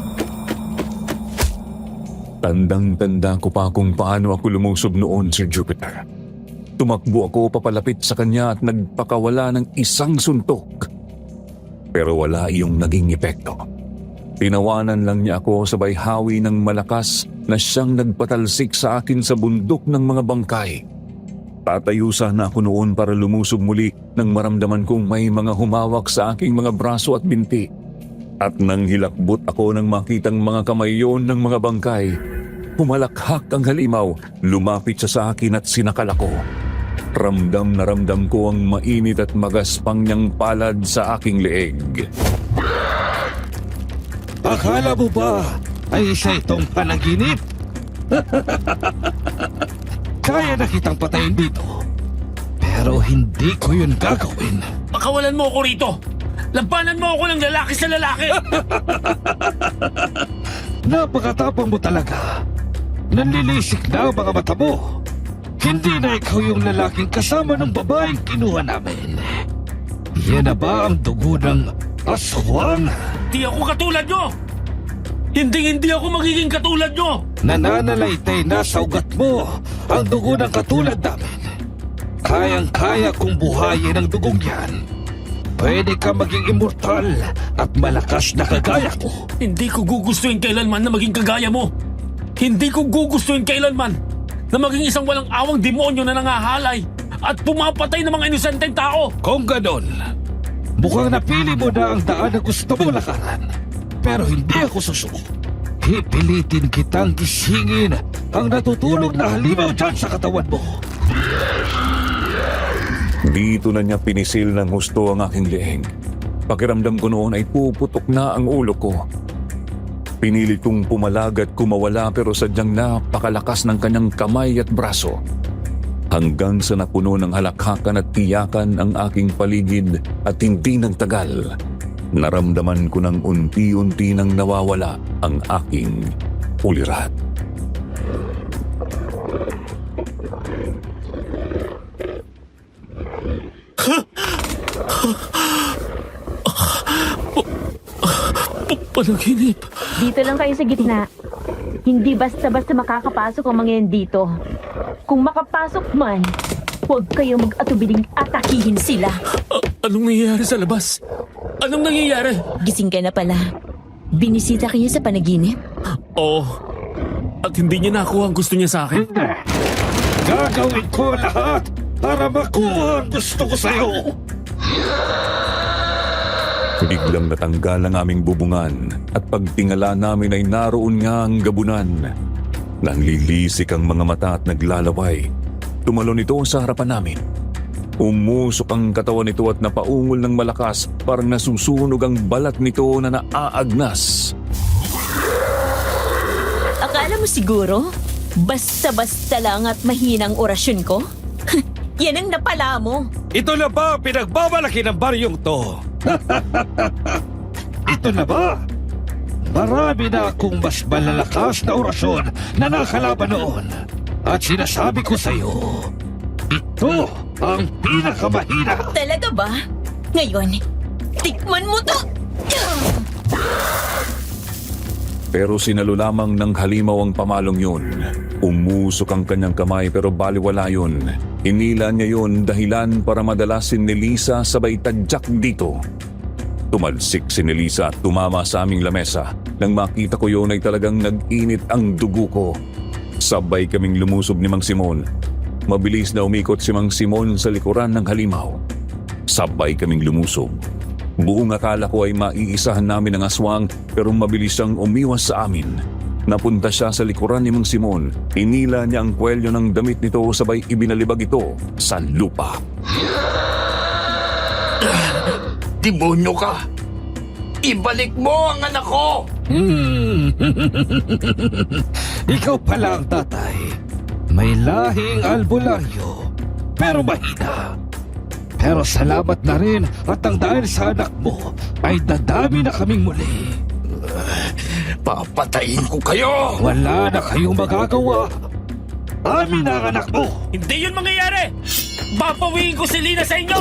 Tandang-tanda ko pa kung paano ako lumusob noon, Sir Jupiter. Tumakbo ako papalapit sa kanya at nagpakawala ng isang suntok. Pero wala iyong naging epekto. Tinawanan lang niya ako sabay hawi ng malakas na siyang nagpatalsik sa akin sa bundok ng mga bangkay. Tatayo sana ako noon para lumusob muli nang maramdaman kong may mga humawak sa aking mga braso at binti. At nang hilakbot ako nang makitang mga kamay yon ng mga bangkay, humalakhak ang halimaw, lumapit siya sa akin at sinakal ako. Ramdam na ramdam ko ang mainit at magaspang niyang palad sa aking leeg. Akala mo ba ay isa itong panaginip? Kaya na kitang patayin dito. Pero hindi ko yun gagawin. Pakawalan mo ako rito! Labanan mo ako ng lalaki sa lalaki! Napakatapang mo talaga. Nanlilisik na ang mga mata mo. Hindi na ikaw yung lalaking kasama ng babaeng kinuha namin. Yan na ba ang dugo ng aswang? Di ako katulad nyo! Hindi ako magiging katulad nyo! Nananalaytay na sa ugat mo ang dugo ng katulad namin. Kayang-kaya kong buhayin ang dugong yan. Pwede ka maging immortal at malakas na kagaya ko. Hindi ko gugustuhin kailanman na maging kagaya mo. Hindi ko gugustuhin kailanman na maging isang walang awang demonyo na nangahalay at pumapatay ng mga inosenteng tao. Kung ganon, mukhang napili mo na ang daan na gusto mong lakaran. Pero hindi ako susuko. Pipilitin kitang gisingin ang natutulog na halimaw dyan sa katawan mo. Dito na niya pinisil ng husto ang aking leeg. Pakiramdam ko noon ay puputok na ang ulo ko. Pinilit kong pumalag at kumawala pero sadyang napakalakas ng kanyang kamay at braso. Hanggang sa napuno ng halakhakan at tiyakan ang aking paligid at hindi nagtagal. Naramdaman ko ng unti-unti nang nawawala ang aking ulirat. Panaginip. Dito lang kayo sa gitna. Hindi basta-basta makakapasok ang mga yan dito. Kung makapasok man, huwag kayo mag-atubiling atakihin sila. Anong nangyayari sa labas? Anong nangyayari? Gising ka na pala. Binisita kayo sa panaginip? Oo. At hindi niya nakuha ang gusto niya sa akin. Gagawin ko lahat para makuha ang gusto ko sa'yo. Biglang natanggal ang aming bubungan at pagtingala namin ay naroon nga ang gabunan. Nanlilisik ang mga mata at naglalaway. Tumalon ito sa harapan namin. Umusok ang katawan nito at napaungol ng malakas, parang nasusunog ang balat nito na naaagnas. Akala mo siguro, basta-basta lang at mahinang orasyon ko? Yan ang napala mo. Ito na ba ang pinagbabalaki ng baryong to? Ito na ba? Marami na akong mas malalakas na orasyon na nakalaban noon. At sinasabi ko sa'yo, ito ang pinakamahina. Talaga ba? Ngayon, tikman mo to! Pero sinalo lamang ng halimaw ang pamalong yun. Umusok ang kanyang kamay pero baliwala yun. Inila niya yun dahilan para madalasin ni Lisa sabay tadyak dito. Tumalsik si Lisa at tumama sa aming lamesa. Nang makita ko yun ay talagang nag-init ang dugo ko. Sabay kaming lumusob ni Mang Simon. Mabilis na umikot si Mang Simon sa likuran ng halimaw. Sabay kaming lumusob. Buong akala ko ay maiisahan namin ang aswang pero mabilis siyang umiwas sa amin. Napunta siya sa likuran ni Mang Simon. Inila niya ang kwelyo ng damit nito sabay ibinalibag ito sa lupa. Demonyo ka! Ibalik mo ang anak ko! Ikaw pala ang tatay. May lahing albularyo, pero mahina. Pero salamat na rin at ang dahil sa anak mo ay dadami na kaming muli. Papatayin ko kayo! Wala na kayong magagawa. Amin na ang anak mo. Hindi yun mangyayari! Papawiin ko si Lina sa inyo!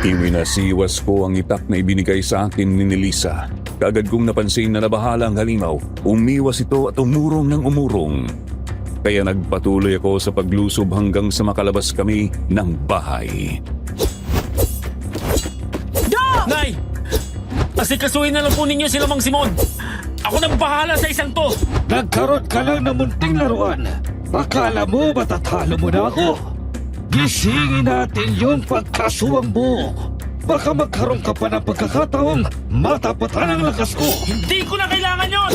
Iwinasiwas ko ang itak na ibinigay sa akin ni Lisa. Kaagad kong napansin na nabahala ang halimaw. Umiwas ito at umurong ng umurong. Kaya nagpatuloy ako sa paglusob hanggang sa makalabas kami ng bahay. Nay! Asikasuhin na lang po ninyo sila Mang Simon. Ako nang bahala sa isang to. Nagkaroon ka lang ng munting laruan. Akala mo matatalo mo na ako? Gisingin natin yung pagkasuwang mo. Baka magkaroon ka pa ng pagkakataong matapatan ang lakas ko. Hindi ko na kailangan yon.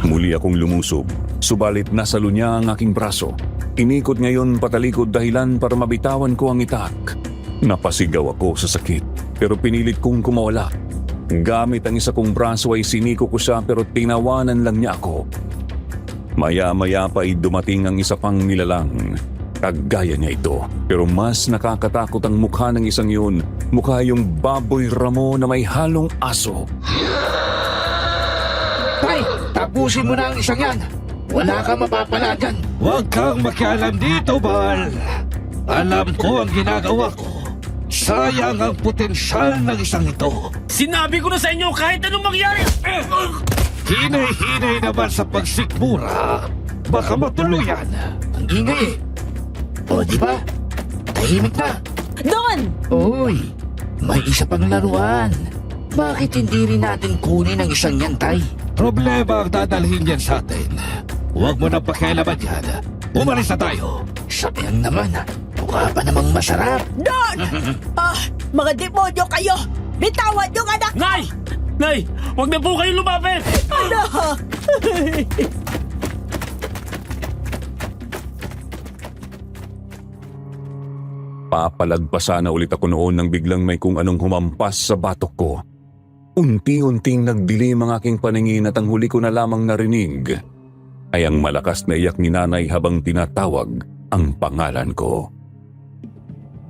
Muli akong lumusob. Subalit nasalo niya ang aking braso. Inikot ngayon patalikod dahilan para mabitawan ko ang itak. Napasigaw ako sa sakit pero pinilit kong kumawala. Gamit ang isa kong braso ay siniko ko siya pero tinawanan lang niya ako. Maya-maya pa ay dumating ang isa pang nilalang. Kagaya niya ito. Pero mas nakakatakot ang mukha ng isang yun. Mukha yung baboy ramo na may halong aso. Tay, tapusin mo na ang isang yan. Wala kang mapapalagan. Huwag kang makialam dito, Bal. Alam ko ang ginagawa ko. Sayang ang potensyal ng isang ito. Sinabi ko na sa inyo kahit anong mangyari! Hinay-hinay naman sa pagsikmura. Baka matuluyan. Ang ingay eh. O, di ba? Tahimik na. Don! Uy, may isa pang laruan. Bakit hindi rin natin kunin ang isang yan, Tay? Problema ang dadalhin yan sa atin. Huwag mo nang pakialaman yan. Umalis na tayo. Sayang naman, mukha pa namang masarap. Don! Mga demonyo kayo! Bitawan yung anak! Nay! Nay! Huwag na po kayo lumapit! Anak! Papalagpasa na ulit ako noon nang biglang may kung anong humampas sa batok ko. Unti-unting nagdilim ang aking paningin at ang huli ko na lamang narinig ay ang malakas na iyak ni nanay habang tinatawag ang pangalan ko.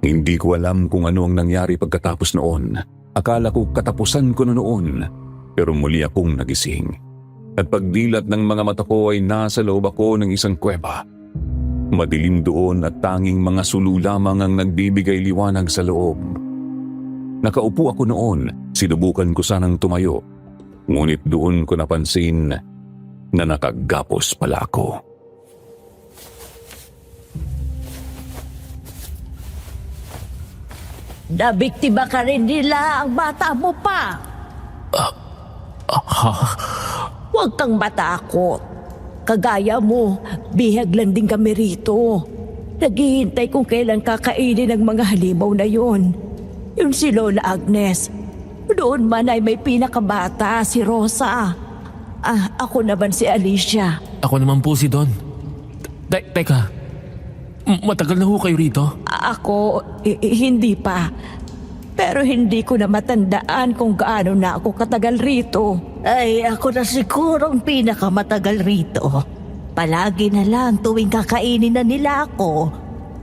Hindi ko alam kung ano ang nangyari pagkatapos noon. Akala ko katapusan ko na noon, pero muli akong nagising. At pagdilat ng mga mata ko ay nasa loob ako ng isang kuweba. Madilim doon at tanging mga sulu lamang ang nagbibigay liwanag sa loob. Nakaupo ako noon, sinubukan ko sanang tumayo. Ngunit doon ko napansin na nakagapos pala ako. Nabiktima ka rin nila ang bata mo pa. Huwag kang matakot. Kagaya mo, bihag lang din kami rito. Naghihintay kung kailan kakainin ang mga halimaw na yon. Yun si Lola Agnes. Doon man ay may pinakabata, si Rosa. Ako naman si Alicia. Ako naman po si Don. Teka, matagal na ho kayo rito? Ako, hindi pa. Pero hindi ko na matandaan kung gaano na ako katagal rito. Ay, ako na sigurong pinakamatagal rito. Palagi na lang tuwing kakainin na nila ako,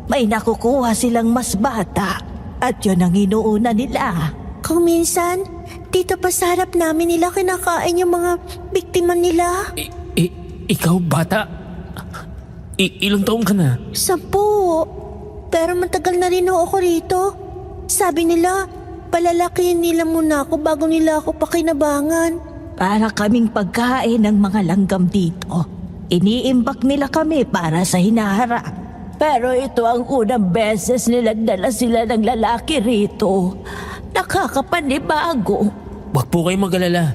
may nakukuha silang mas bata. At yun ang inuuna nila. Kung minsan, dito pa sa harap namin nila kinakain yung mga biktima nila. Ikaw bata? Ilang taong ka na? 10. Pero matagal na rin ako rito. Sabi nila, palalakihin nila muna ako bago nila ako pakinabangan. Para kaming pagkain ng mga langgam dito. Iniimbak nila kami para sa hinaharap. Pero ito ang unang beses nilang sila ng lalaki rito. Nakakapanibago. Huwag po kayong mag-alala.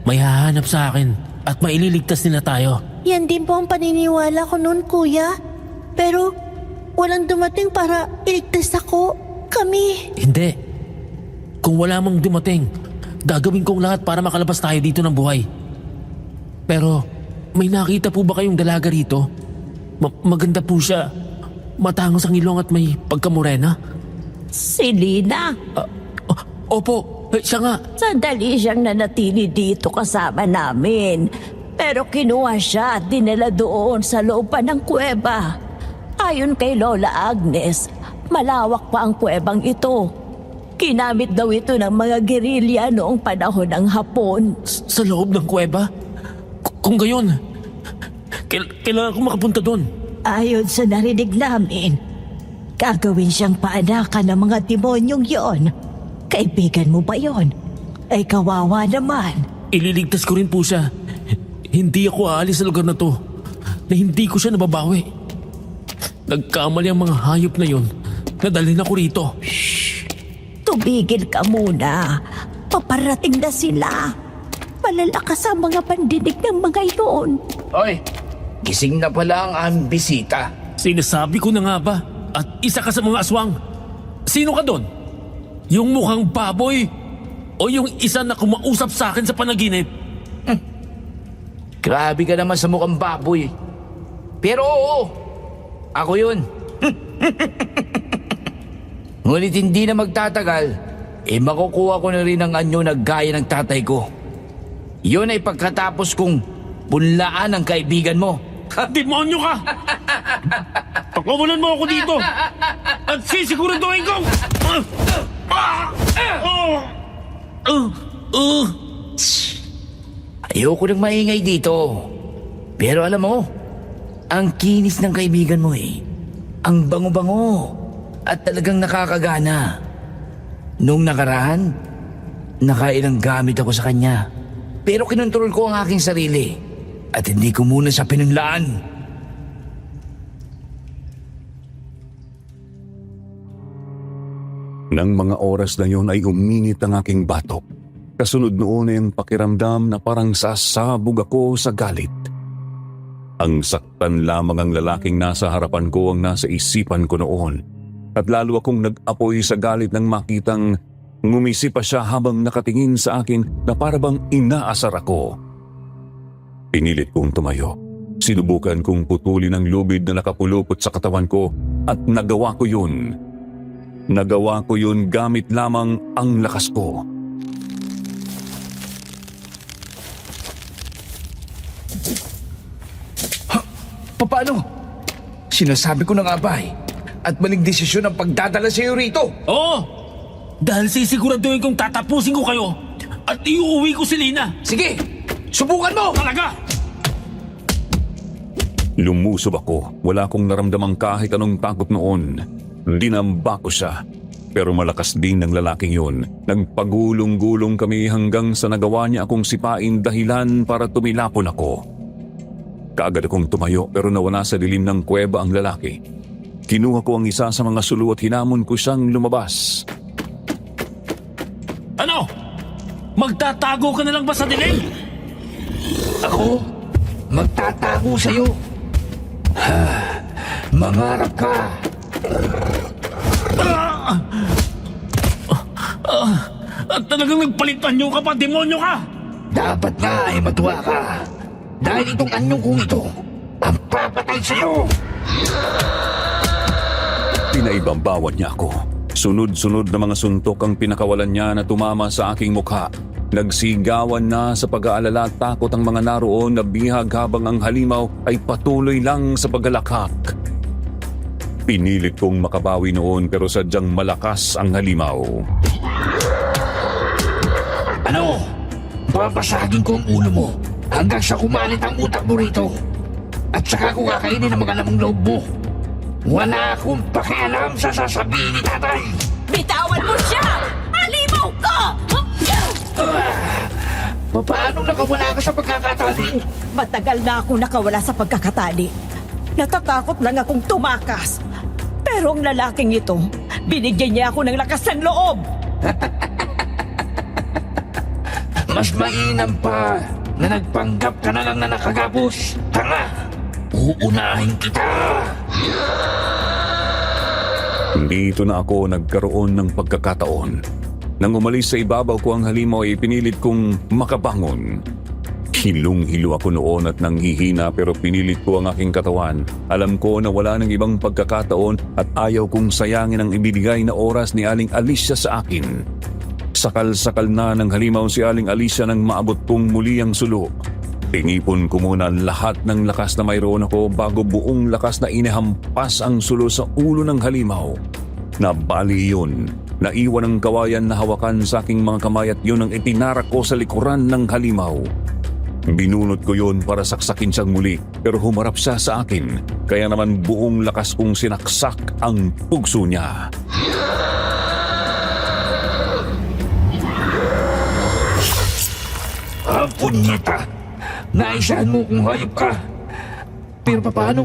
May hahanap sa akin at maililigtas nila tayo. Yan din po ang paniniwala ko noon, kuya. Pero walang dumating para iligtas ako. Kami. Hindi. Kung wala mang dumating, gagawin kong lahat para makalabas tayo dito ng buhay. Pero may nakita po ba kayong dalaga rito? Maganda po siya. Matangos ang ilong at may pagkamorena. Si Lina. Opo, siya nga. Sandali siyang nanatili dito kasama namin. Pero kinuha siya at dinala doon sa loob pa ng kuweba. Ayon kay Lola Agnes, malawak pa ang kuwebang ito. Kinamit daw ito ng mga gerilya noong panahon ng Hapon. Sa loob ng kuweba? Kung gayon, kailangan ko makapunta doon. Ayon sa narinig namin, gagawin siyang paanakan ng mga demonyong yon. Kaibigan mo ba yon? Ay kawawa naman. Ililigtas ko rin po siya. Hindi ako aalis sa lugar na to na hindi ko siya nababawi. Nagkamali ang mga hayop na yon. Nadalhin ako rito. Tumigil ka muna. Paparating na sila. Malalakas ang mga pandinig ng mga iyon. Oy, gising na pala ang aming bisita. Sinasabi ko na nga ba? At isa ka sa mga aswang. Sino ka doon? Yung mukhang baboy? O yung isa na kumausap sa akin sa panaginip? Grabe ka naman sa mukhang baboy. Pero oo, ako yun. Ngunit hindi na magtatagal, makukuha ko na rin ang anyo na gaya ng tatay ko. Yun ay pagkatapos kong punlaan ang kaibigan mo. Demonyo ka! Pakawalan mo ako dito! At sisiguraduhin kong... Ayoko nang maingay dito. Pero alam mo, ang kinis ng kaibigan mo ang bango-bango at talagang nakakagana. Nung nakaraan, nakailang gamit ako sa kanya. Pero kinontrol ko ang aking sarili at hindi ko muna sa pinunlaan. Nang mga oras na yon ay uminit ang aking batok. Kasunod noon ay ang pakiramdam na parang sasabog ako sa galit. Ang saktan lamang ang lalaking nasa harapan ko ang nasa isipan ko noon. At lalo akong nag-apoy sa galit nang makitang ngumisi pa siya habang nakatingin sa akin na parabang inaasar ako. Pinilit kong tumayo. Sinubukan kong putulin ang lubid na nakapulupot sa katawan ko at nagawa ko yun. Nagawa ko yun gamit lamang ang lakas ko. Paano? Sinasabi ko na nga ba at maling desisyon ang pagdadala sa iyo rito. Oo! Dahil sisiguraduhin kong tatapusin ko kayo at iuuwi ko si Lina. Sige, subukan mo! Talaga! Lumusob ako. Wala akong naramdamang kahit anong takot noon. Dinamba ko siya. Pero malakas din ng lalaking yun. Nagpagulong-gulong kami hanggang sa nagawa niya akong sipain dahilan para tumilapon ako. Kaagad akong tumayo pero nawala sa dilim ng kuweba ang lalaki. Kinuha ko ang isa sa mga sulu at hinamon ko siyang lumabas. Ano? Magtatago ka na lang ba sa dilim? Ako? Magtatago sa'yo? Mangarap ka! At talagang nagpalitan ka pa, demonyo ka! Dapat nga ay matuwa ka. Dahil itong anyong kong ito ang papatay sa'yo! Pinaibambawan niya ako. Sunod-sunod na mga suntok ang pinakawalan niya na tumama sa aking mukha. Nagsigawan na sa pag-aalala at takot ang mga naroon na bihag habang ang halimaw ay patuloy lang sa paggalakak. Pinilit kong makabawi noon pero sadyang malakas ang halimaw. Ano? Babasagin ko ang ulo mo hanggang sa kumalit ang utak mo rito. At saka ko kakainin ang mga lamang loob mo. Wala akong pakialam sa sasabihin ni tatay. Bitawan mo siya! Halimaw ka! Paano nakawala ka sa pagkakatali? Matagal na ako nakawala sa pagkakatali. Natatakot lang akong tumakas. Pero ang lalaking ito, binigyan niya ako ng lakas ng loob. Mas mainam pa na nagpanggap ka na lang na nakagapos. Tara, uunahin kita. Dito na ako nagkaroon ng pagkakataon. Nang umalis sa ibabaw ko ang halimaw ay pinilit kong makabangon. Hilong-hilo ako noon at nanghihina pero pinilit ko ang aking katawan. Alam ko na wala nang ibang pagkakataon at ayaw kong sayangin ang ibinigay na oras ni Aling Alicia sa akin. Sakal-sakal na ng halimaw si Aling Alicia nang maabot kong muli ang sulo. Tinipon ko muna lahat ng lakas na mayroon ako bago buong lakas na inihampas ang sulo sa ulo ng halimaw. Nabali yun. Naiwan ang kawayan na hawakan sa aking mga kamay at yun ang itinarak ko sa likuran ng halimaw. Binunot ko yun para saksakin siyang muli pero humarap siya sa akin. Kaya naman buong lakas kong sinaksak ang pugso niya. Punyeta! Naisahan mo kung hayop ka. Pero paano?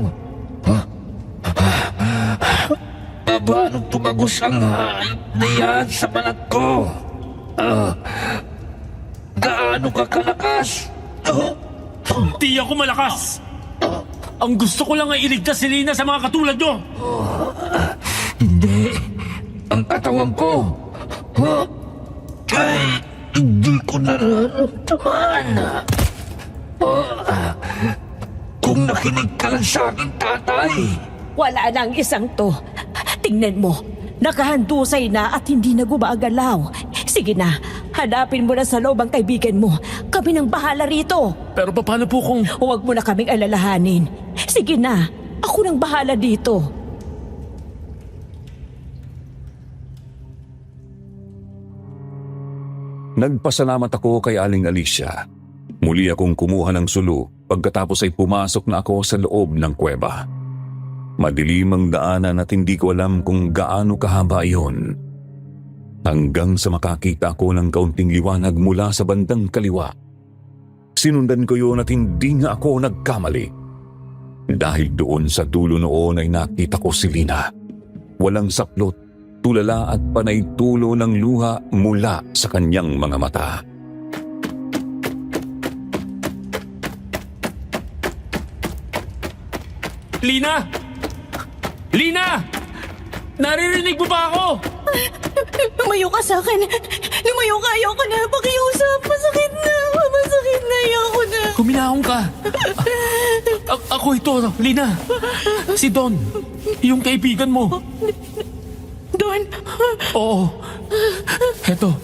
Paano tumagos ang hayop na yan sa balat ko? Gaano ka kalakas? Di ako malakas! Ang gusto ko lang ay iligtas si Lina sa mga katulad nyo! Hindi. Ang katawan ko. Ay, hindi ko nararamdaman. Kung nakinig ka lang sa akin, tatay. Wala nang isang to. Tingnan mo, nakahandusay na at hindi na gumagalaw. Sige na, hanapin mo na sa loob ang kaibigan mo. Kami nang bahala rito. Pero paano po kung... Huwag mo na kaming alalahanin. Sige na, ako nang bahala dito. Nagpasalamat ako kay Aling Alicia. Muli akong kumuha ng sulu pagkatapos ay pumasok na ako sa loob ng kuweba. Madilim ang daanan at hindi ko alam kung gaano kahaba iyon. Hanggang sa makakita ako ng kaunting liwanag mula sa bandang kaliwa. Sinundan ko yun at hindi nga ako nagkamali. Dahil doon sa dulo noon ay nakita ko si Lina. Walang saplot, tulala at panay tulo ng luha mula sa kanyang mga mata. Lina! Lina! Naririnig mo ba ako? Lumayo ka sa akin. Lumayo ka, ayoko na. Pakiusap. Masakit na. Masakit na. Ayoko na. Kuminahon ka. Ako ito, Lina. Si Don. Yung kaibigan mo. Don. Oo. Heto.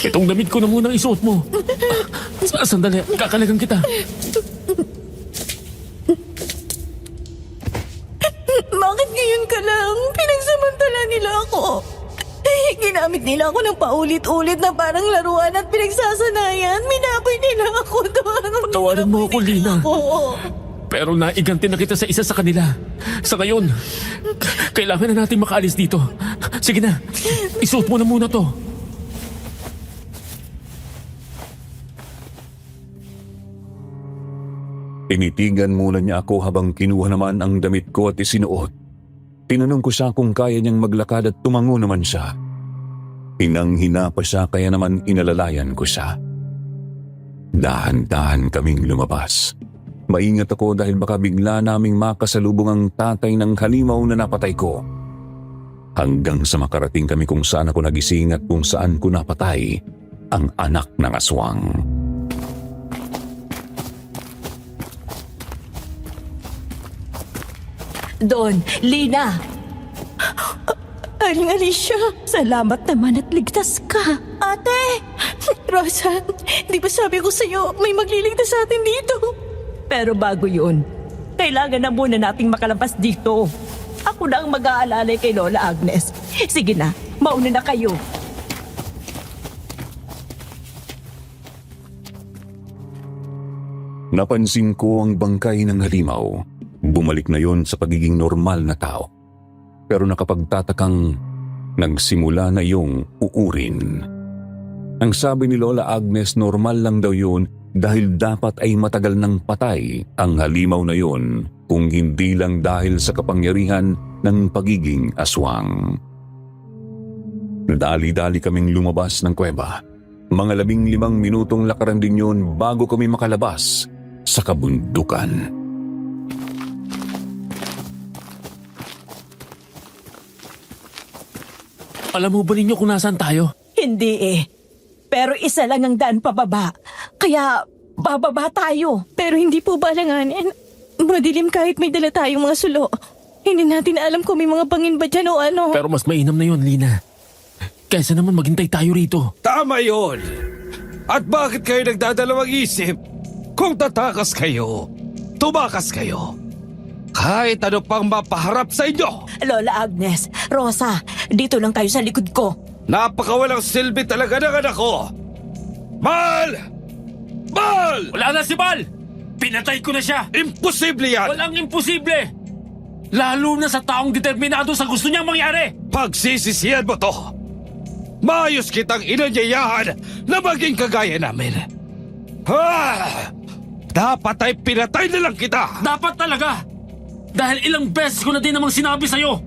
Itong damit ko na munang isuot mo. Sandali, kakalagan kita. Bakit ngayon ka lang? Pinagsamantala nila ako. Ginamit nila ako ng paulit-ulit na parang laruan at pinagsasanayan. Minaboy nila ako doon. Patawarin mo ako, Lina. Oo. Pero naiganti na kita sa isa sa kanila. Sa ngayon, kailangan na natin makaalis dito. Sige na, isuot mo na muna to. Tinitigan muna niya ako habang kinuha naman ang damit ko at isinuot. Tinanong ko siya kung kaya niyang maglakad at tumango naman siya. Hinang-hina pa siya kaya naman inalalayan ko siya. Dahan-dahan kaming lumabas. Maingat ako dahil baka bigla naming makasalubong ang tatay ng halimaw na napatay ko. Hanggang sa makarating kami kung saan ako nagising at kung saan ko napatay ang anak ng aswang. Don, Lina. Aling Alicia, salamat naman at ligtas ka. Ate! Rosa, di ba sabi ko sa'yo may magliligtas sa atin dito? Pero bago yun, kailangan na muna nating makalampas dito. Ako na ang mag-aalalay kay Lola Agnes. Sige na, mauna na kayo. Napansin ko ang bangkay ng halimaw. Bumalik na yon sa pagiging normal na tao. Pero nakapagtatakang nagsimula na yung uurin. Ang sabi ni Lola Agnes, normal lang daw yun dahil dapat ay matagal nang patay ang halimaw na yon kung hindi lang dahil sa kapangyarihan ng pagiging aswang. Dali-dali kaming lumabas ng kuweba. Mga 15 minutong lakaran din yun bago kami makalabas sa kabundukan. Alam mo ba ninyo kung nasaan tayo? Hindi eh. Pero isa lang ang daan pababa. Kaya bababa tayo. Pero hindi po ba alanganin? Madilim kahit may dala tayong mga sulo. Hindi natin alam kung may mga bangin ba dyan o ano. Pero mas mainam na yon, Lina. Kaysa naman maghintay tayo rito. Tama yon. At bakit kayo nagdadalawang isip? Kung tatakas kayo, tumakas kayo. Kahit ano pang mapaharap sa inyo. Lola Agnes, Rosa, dito lang kayo sa likod ko. Napakawalang silbi talaga ng anak ko. Mal! Mal! Wala na si Bal! Pinatay ko na siya! Imposible yan! Walang imposible! Lalo na sa taong determinado sa gusto niyang mangyari! Pagsisisihan mo to. Maayos kitang inanyayahan na maging kagaya namin. Dapat ay pinatay na lang kita. Dapat talaga! Dahil ilang beses ko na din namang sinabi sa'yo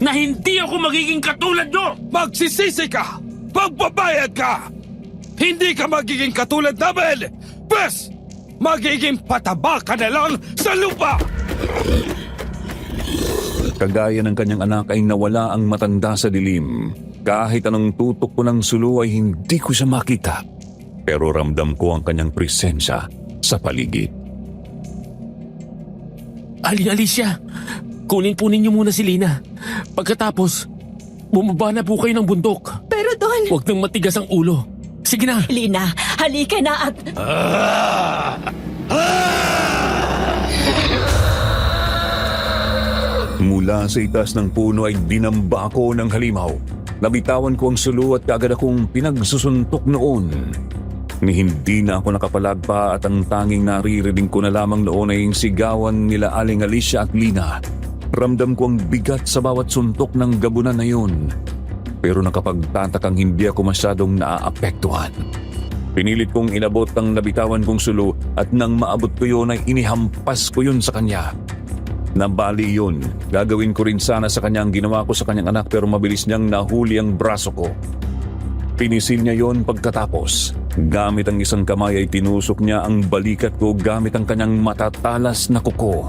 na hindi ako magiging katulad nyo! Magsisisi ka! Magbabayad ka! Hindi ka magiging katulad namin! Bes! Magiging pataba ka na lang sa lupa! Kagaya ng kanyang anak ay nawala ang matanda sa dilim. Kahit anong tutok ko ng sulo ay hindi ko siya makita. Pero ramdam ko ang kanyang presensya sa paligid. Aling Alicia, kunin po ninyo muna si Lina. Pagkatapos, bumaba na po kayo ng bundok. Pero Don, Huwag nang matigas ang ulo. Sige na. Lina, halika na at... Mula sa itaas ng puno ay dinamba ako ng halimaw. Nabitawan ko ang sulo at kaagad akong pinagsusuntok noon. Ni hindi na ako nakapalagpa at ang tanging naririnig ko na lamang noon ay yung sigawan nila Aling Alicia at Lina. Ramdam ko ang bigat sa bawat suntok ng gabunan na yun. Pero nakapagtatakang hindi ako masyadong naaapektuhan. Pinilit kong inabot ang nabitawan kong sulo at nang maabot ko yun ay inihampas ko yun sa kanya. Nabali yun. Gagawin ko rin sana sa kanya ang ginawa ko sa kanyang anak pero mabilis niyang nahuli ang braso ko. Pinisil niya yon pagkatapos. Gamit ang isang kamay ay tinusok niya ang balikat ko gamit ang kanyang matatalas na kuko.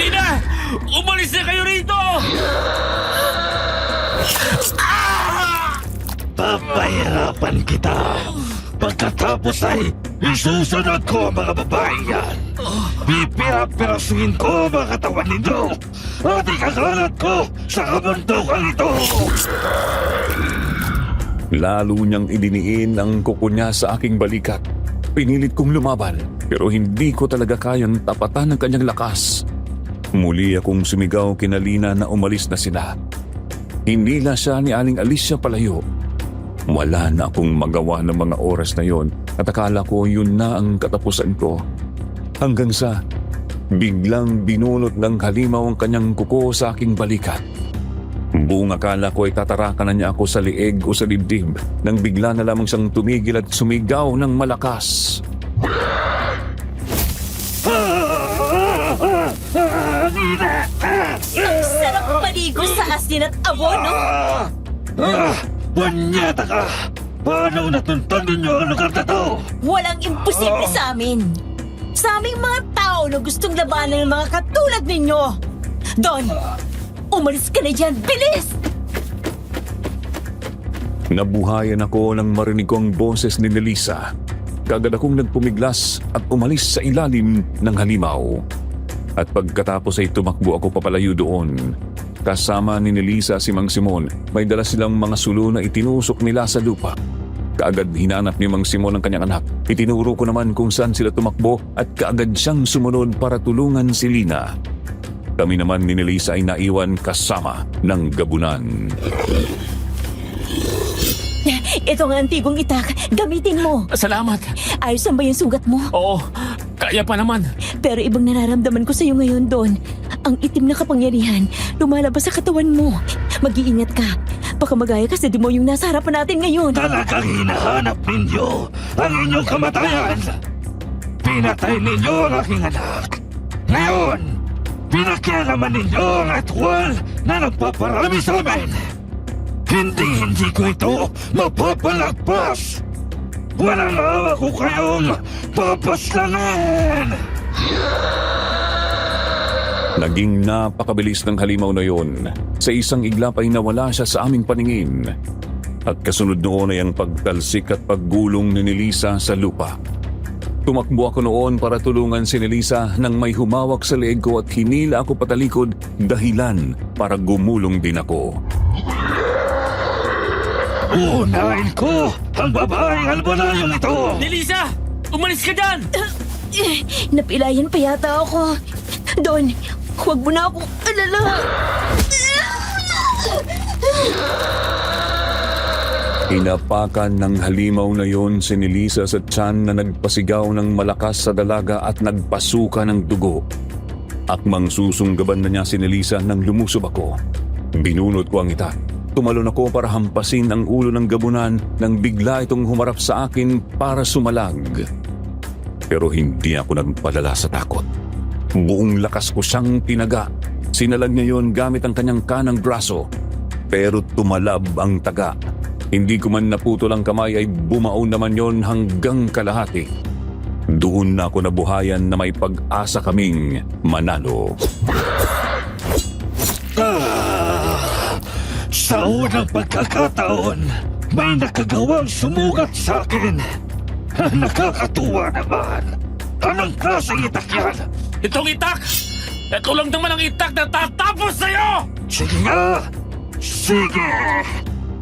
Lina! Umalis na kayo rito! Papahirapan kita. Pagkatapos ay isusunod ko ang mga babae yan. Pipira-pirasuhin ko ang mga katawan ninyo at ikakalat ko sa kabundukan ito. Lalo niyang idiniin ang kuko niya sa aking balikat. Pinilit kong lumaban pero hindi ko talaga kayang tapatan ng kanyang lakas. Muli akong sumigaw kina Lina na umalis na sila. Hindi na siya ni Aling Alicia palayo. Wala na akong magawa ng mga oras na yon at akala ko yun na ang katapusan ko. Hanggang sa biglang binunot ng halimaw ang kanyang kuko sa aking balikat. Buong akala ko ay tatarakan na niya ako sa lieg o sa dibdib nang bigla na lamang siyang tumigil at sumigaw ng malakas. Sarap maligo sa asin at abono. Bunyata ka! Paano natuntan ninyo ang lugar na to? Walang imposible sa amin. Sa aming mga tao na gustong labanan ng mga katulad ninyo. Don, umalis ka na dyan. Bilis! Nabuhayan ako nang marinig ko ang boses ni Nelisa. Kagad akong nagpumiglas at umalis sa ilalim ng halimaw. At pagkatapos ay tumakbo ako papalayo doon. Kasama ni Nelisa si Mang Simon, may dala silang mga sulo na itinusok nila sa lupa. Kaagad hinanap ni Mang Simon ang kanyang anak. Itinuro ko naman kung saan sila tumakbo at kaagad siyang sumunod para tulungan si Lina. Kami naman ni Nelisa ay naiwan kasama ng gabunan. Ito ang antigong itak. Gamitin mo. Salamat. Ayos ba yung sugat mo? Oo, kaya pa naman. Pero ibang nararamdaman ko sa iyo ngayon, Don. Ang itim na kapangyarihan lumalabas sa katawan mo. Mag-iingat ka. Baka magaya ka sa demoyong nasa harapan natin ngayon. Talagang hinahanap ninyo ang inyong kamatayan. Pinatay ninyo ang aking anak. Ngayon, pinakialaman ninyo ang atwal na nagpaparami sa amin. Hindi ko ito mapapalagpas. Walang awa ko kayong papaslangin. Naging napakabilis ng halimaw na yon. Sa isang iglap ay nawala siya sa aming paningin. At kasunod noon ay ang pagtalsik at paggulong ni Nelisa sa lupa. Tumakbo ako noon para tulungan si Nelisa nang may humawak sa leeg ko at hinila ako patalikod dahilan para gumulong din ako. Unahin ko ang babaeng albanayong ito! Nelisa! Umalis ka dyan! Napilayan pa yata ako. Don, huwag mo na akong alala. Inapakan ng halimaw na yon si Nelisa sa tiyan na nagpasigaw ng malakas sa dalaga at nagpasuka ng dugo. Akmang susunggaban na niya si Nelisa nang lumusob ako. Binunot ko ang itak. Tumalon ako para hampasin ang ulo ng gabunan nang bigla itong humarap sa akin para sumalag. Pero hindi ako nagpadala sa takot. Buong lakas ko siyang tinaga. Sinalag niya yon gamit ang kanyang kanang braso. Pero tumalab ang taga. Hindi ko man naputol ang kamay ay bumaon naman yon hanggang kalahati. Doon na ako nabuhayan na may pag-asa kaming manalo. Sa unang pagkakataon, may nakagawang sumugat sa akin. Nakakatuwa naman. Anong klaseng itak yan? Itong itak! Ito lang naman ang itak na tatapos sa'yo! Sige nga! Sige!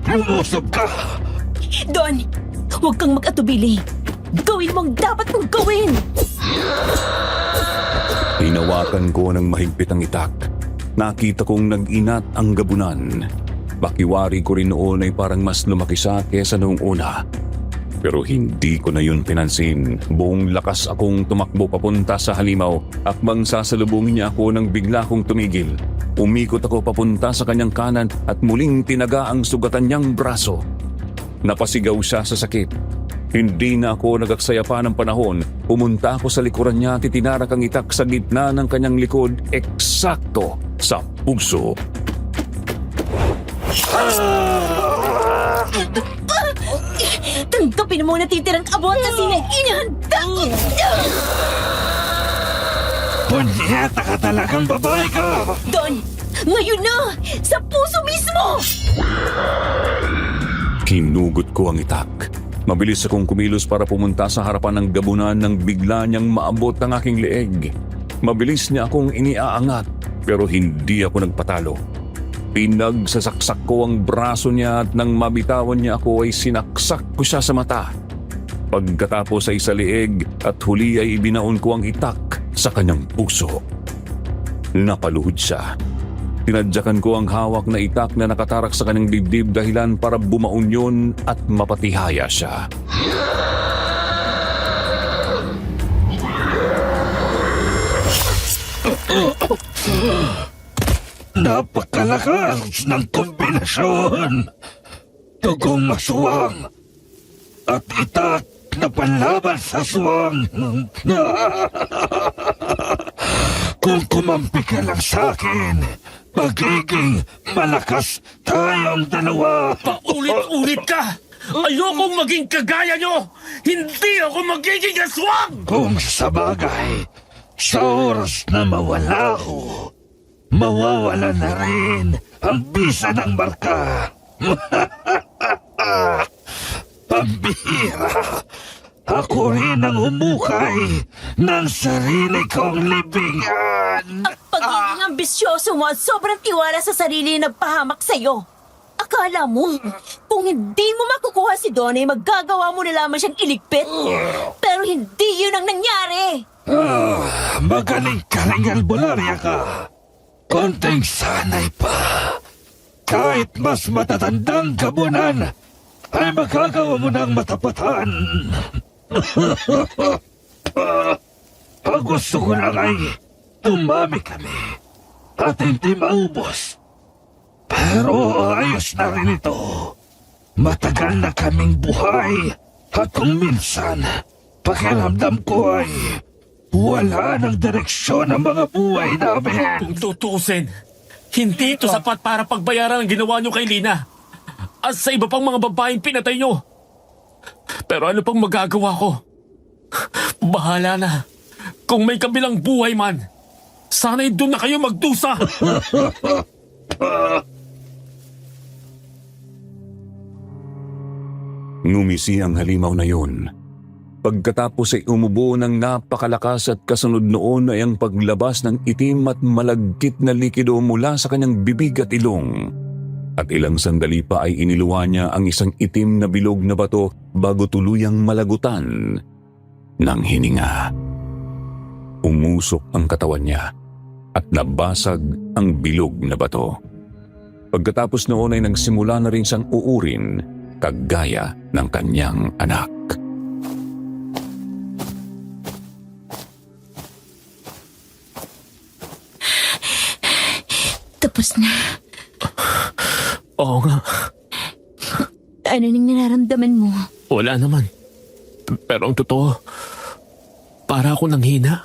Lumusob ka! Don, huwag kang mag-atubili. Gawin mo ang dapat mong gawin. Hinawakan ko ng mahigpit ang itak. Nakita kong nag-inat ang gabunan. Pakiwari ko rin noon ay parang mas lumaki siya kesa noong una. Pero hindi ko na yun pinansin. Buong lakas akong tumakbo papunta sa halimaw. Akbang sasalubungin niya ako nang bigla kong tumigil. Umikot ako papunta sa kanyang kanan at muling tinaga ang sugatan niyang braso. Napasigaw siya sa sakit. Hindi na ako nagaksaya pa ng panahon. Pumunta ako sa likuran niya at itinarak ang itak sa gitna ng kanyang likod, eksakto sa puso. Tanggapin mo na titirang abot kasi na inihanda. Punyeta ka talagang babae ka! Don, ngayon na! Sa puso mismo! Kinugot ko ang itak. Mabilis akong kumilos para pumunta sa harapan ng gabunan nang bigla niyang maabot ang aking leeg. Mabilis niya akong iniaangat pero hindi ako nagpatalo. Pinagsasaksak ko ang braso niya at nang mabitawan niya ako ay sinaksak ko siya sa mata. Pagkatapos ay sa leeg at huli ay ibinaon ko ang itak sa kanyang puso. Napaluhod siya. Tinadyakan ko ang hawak na itak na nakatarak sa kanyang dibdib dahilan para bumaon yun at mapatihaya siya. Napakalakas ng kombinasyon. Tugong maswang at itak na panlaban sa swang. Kung kumampi ka lang sa akin, magiging malakas tayong dalawa. Paulit-ulit ka! Ayokong maging kagaya nyo! Hindi ako magiging aswang! Kung sa bagay, sa oras na mawala ako, mawawala na rin ang bisa ng marka. Pambihira, ako rin ang umukay ng sarili kong libingan. Ang pagiging ambisyoso mo at sobrang tiwala sa sarili na nagpahamak sa'yo. Akala mo, kung hindi mo makukuha si Don ay magagawa mo na lamang siyang iligpit. Pero hindi yun ang nangyari. Magaling ka rin, albularya ka. Konting sanay pa. Kahit mas matatandang gabunan, ay magagawa mo ng matapatan. Ang gusto ko lang ay dumami kami at hindi maubos. Pero ayos na rin ito. Matagal na kaming buhay at kung minsan, pakiramdam ko ay wala ng direksyon ang mga buhay namin. Kung tutusin, hindi ito sapat para pagbayaran ang ginawa nyo kay Lina. At sa iba pang mga babaeng pinatay nyo. Pero ano pang magagawa ko? Bahala na. Kung may kabilang buhay man, sana'y doon na kayo magdusa. Ngumisi ang halimaw na yun. Pagkatapos ay umubo ng napakalakas at kasunod noon ay ang paglabas ng itim at malagkit na likido mula sa kanyang bibig at ilong. At ilang sandali pa ay iniluwa niya ang isang itim na bilog na bato bago tuluyang malagutan ng hininga. Umusok ang katawan niya at nabasag ang bilog na bato. Pagkatapos noon ay nagsimula na rin siyang uurin kagaya ng kanyang anak. Tapos na. Oo nga, Ano nang nararamdaman mo? wala naman. Pero ang totoo, para ako nanghina.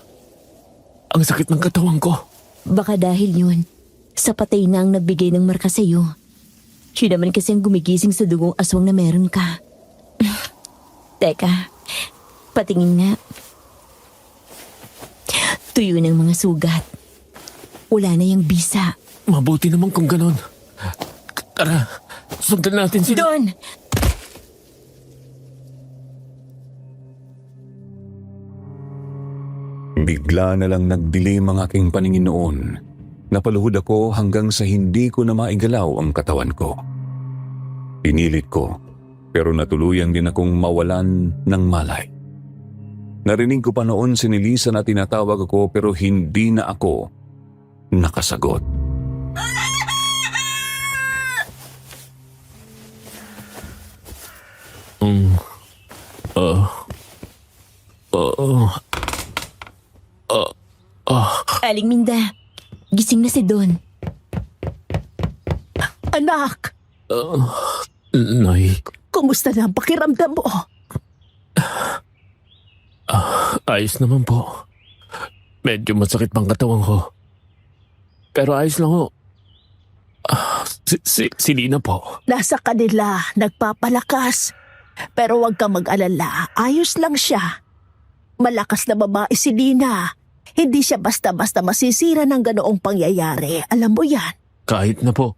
Ang sakit ng katawan ko. Baka dahil yun, sa patay na ang nagbigay ng marka sa'yo. Siya naman kasi ang gumigising sa dugong aswang na meron ka. Teka, patingin nga. Tuyo ng mga sugat. Wala na yung bisa. Mabuti naman kung ganon. Tara, sundan natin sila. Don! Bigla na lang nagdilim ang aking paningin noon. Napaluhod ako hanggang sa hindi ko na maigalaw ang katawan ko. Pinilit ko, pero natuluyan din akong mawalan ng malay. Narinig ko pa noon si Nelisa na tinatawag ako pero hindi na ako nakasagot. Aling Minda, gising na si Don. Anak, Nay, kumusta na ang pakiramdam mo? ayos naman po. Medyo masakit pang katawan ko. Pero ayos lang ho. Si Lina po. Nasa kanila, nagpapalakas. Pero huwag kang mag-alala, ayos lang siya. Malakas na babae si Lina. Hindi siya basta-basta masisira ng ganoong pangyayari. Alam mo yan. Kahit na po.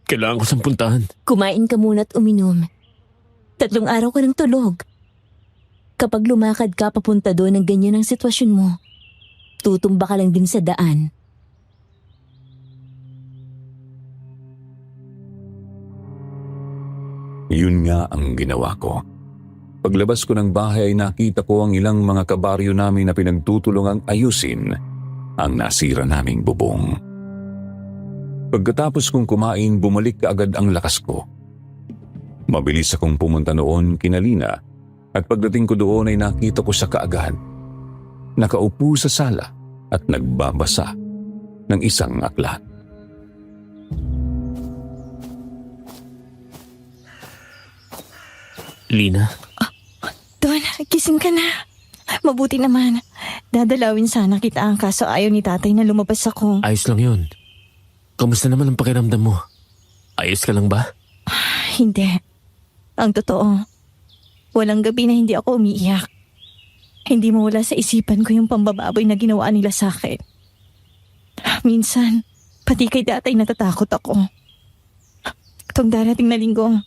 Kailangan ko siyang puntahan. Kumain ka muna at uminom. 3 araw ka ng tulog. Kapag lumakad ka papunta doon ng ganyan ang sitwasyon mo, tutumba ka lang din sa daan. Yun nga ang ginawa ko. Paglabas ko ng bahay ay nakita ko ang ilang mga kabaryo namin na pinagtutulungang ayusin ang nasira naming bubong. Pagkatapos kong kumain, bumalik kaagad ang lakas ko. Mabilis akong pumunta noon kina Lina at pagdating ko doon ay nakita ko siya kaagad. Nakaupo sa sala at nagbabasa ng isang aklat. Lina, Don, gising ka na. Mabuti naman. Dadalawin sana kita ang kaso ayaw ni tatay na lumabas ako. ayos lang yun. Kamusta naman ang pakiramdam mo? Ayos ka lang ba? Hindi. Ang totoo, walang gabi na hindi ako umiiyak. Hindi mawala sa isipan ko yung pambababoy na ginawa nila sa akin. Minsan, pati kay tatay natatakot ako. Itong darating na linggo,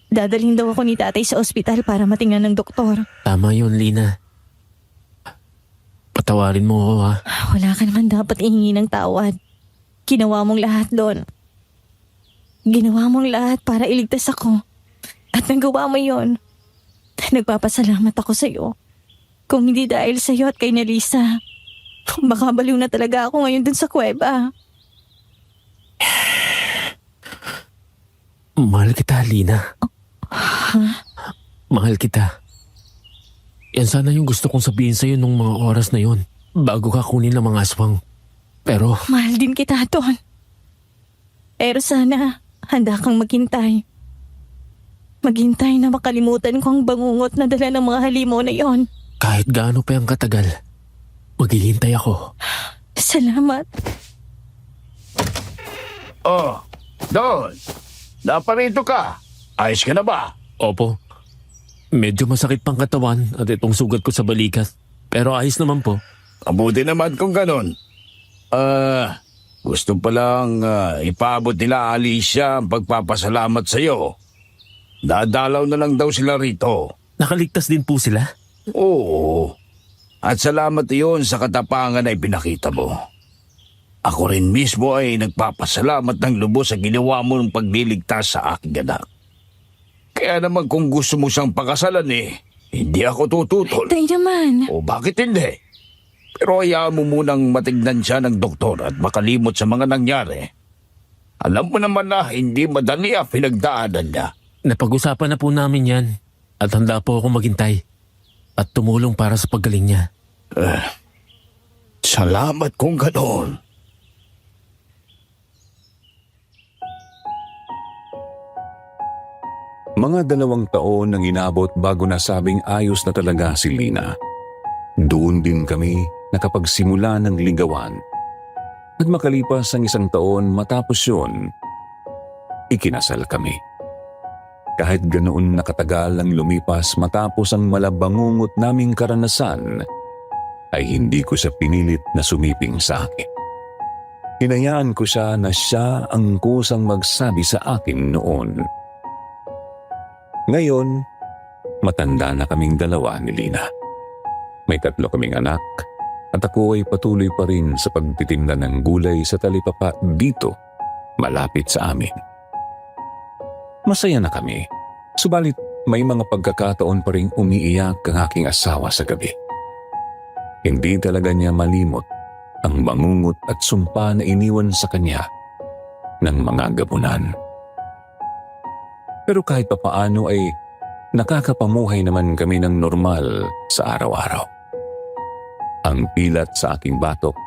dadalhin daw ako ni tatay sa ospital para matingnan ng doktor. Tama yun, Lina. Patawarin mo ako, ha? Wala ka naman dapat ihingi ng tawad. Ginawa mong lahat, Don. Ginawa mong lahat para iligtas ako. At nagawa mo yon. Nagpapasalamat ako sa'yo. Kung hindi dahil sa'yo at kay Nelisa, baka baliw na talaga ako ngayon dun sa kuweba. Mahal kita, Lina. Mahal kita. Yan sana yung gusto kong sabihin sa'yo nung mga oras na yon bago ka kunin ng mga aswang. Pero Mahal din kita, Don. Pero sana, handa kang maghintay. Maghintay na makalimutan ko ang bangungot na dala ng mga halimaw na yon. kahit gaano pa yung katagal, maghihintay ako. Salamat. Oh, Don, naparito ka. Ayos ka na ba? Opo. Medyo masakit pang katawan at itong sugat ko sa balikat. Pero ayos naman po. Mabuti naman kung ganon. Gusto pa lang ipaabot nila Alicia ang pagpapasalamat sa iyo. Dadalaw na lang daw sila rito. Nakaligtas din po sila? Oo. At salamat iyon sa katapangan na ipinakita mo. Ako rin mismo ay nagpapasalamat ng lubos sa ginawa mo ng pagliligtas sa aking anak. Kaya naman kung gusto mo siyang pakasalan hindi ako tututol. Tay naman. O bakit hindi? Pero hayaan mo munang matignan siya ng doktor at makalimot sa mga nangyari. Alam mo naman na hindi madali ang pinagdaanan niya. Napag-usapan na po namin yan at handa po ako maghintay at tumulong para sa paggaling niya. Salamat kung ganoon. Mga 2 taon nang inabot bago nasabing ayos na talaga si Lina. Doon din kami nakapagsimula ng ligawan. At makalipas ang 1 taon matapos yun, ikinasal kami. Kahit ganoon nakatagal ang lumipas matapos ang malabangungot naming karanasan, ay hindi ko siya pinilit na sumiping sa akin. Hinayaan ko siya na siya ang kusang magsabi sa akin noon. Ngayon, matanda na kaming 2 ni Lina. May 3 kaming anak at ako ay patuloy pa rin sa pagtitinda ng gulay sa talipapa dito, malapit sa amin. Masaya na kami, subalit may mga pagkakataon pa ring umiiyak ang aking asawa sa gabi. Hindi talaga niya malimot ang bangungot at sumpa na iniwan sa kanya ng mga gabunan. Pero kahit papaano ay nakakapamuhay naman kami ng normal sa araw-araw. Ang pilat sa aking batok,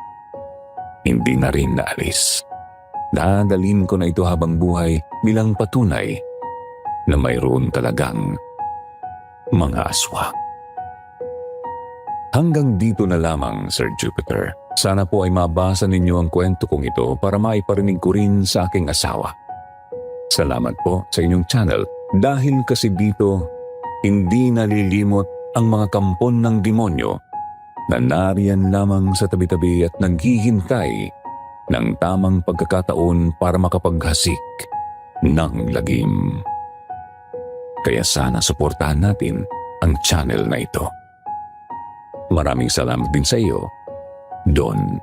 hindi na rin naalis. Dadalhin ko na ito habang buhay bilang patunay na mayroon talagang mga aswang. Hanggang dito na lamang, Sir Jupiter. Sana po ay mabasa ninyo ang kwento kong ito para maiparinig ko rin sa aking asawa. Salamat po sa inyong channel dahil kasi dito hindi nalilimot ang mga kampon ng demonyo na nariyan lamang sa tabi-tabi at naghihintay ng tamang pagkakataon para makapaghasik ng lagim. Kaya sana suportahan natin ang channel na ito. Maraming salamat din sa iyo, Don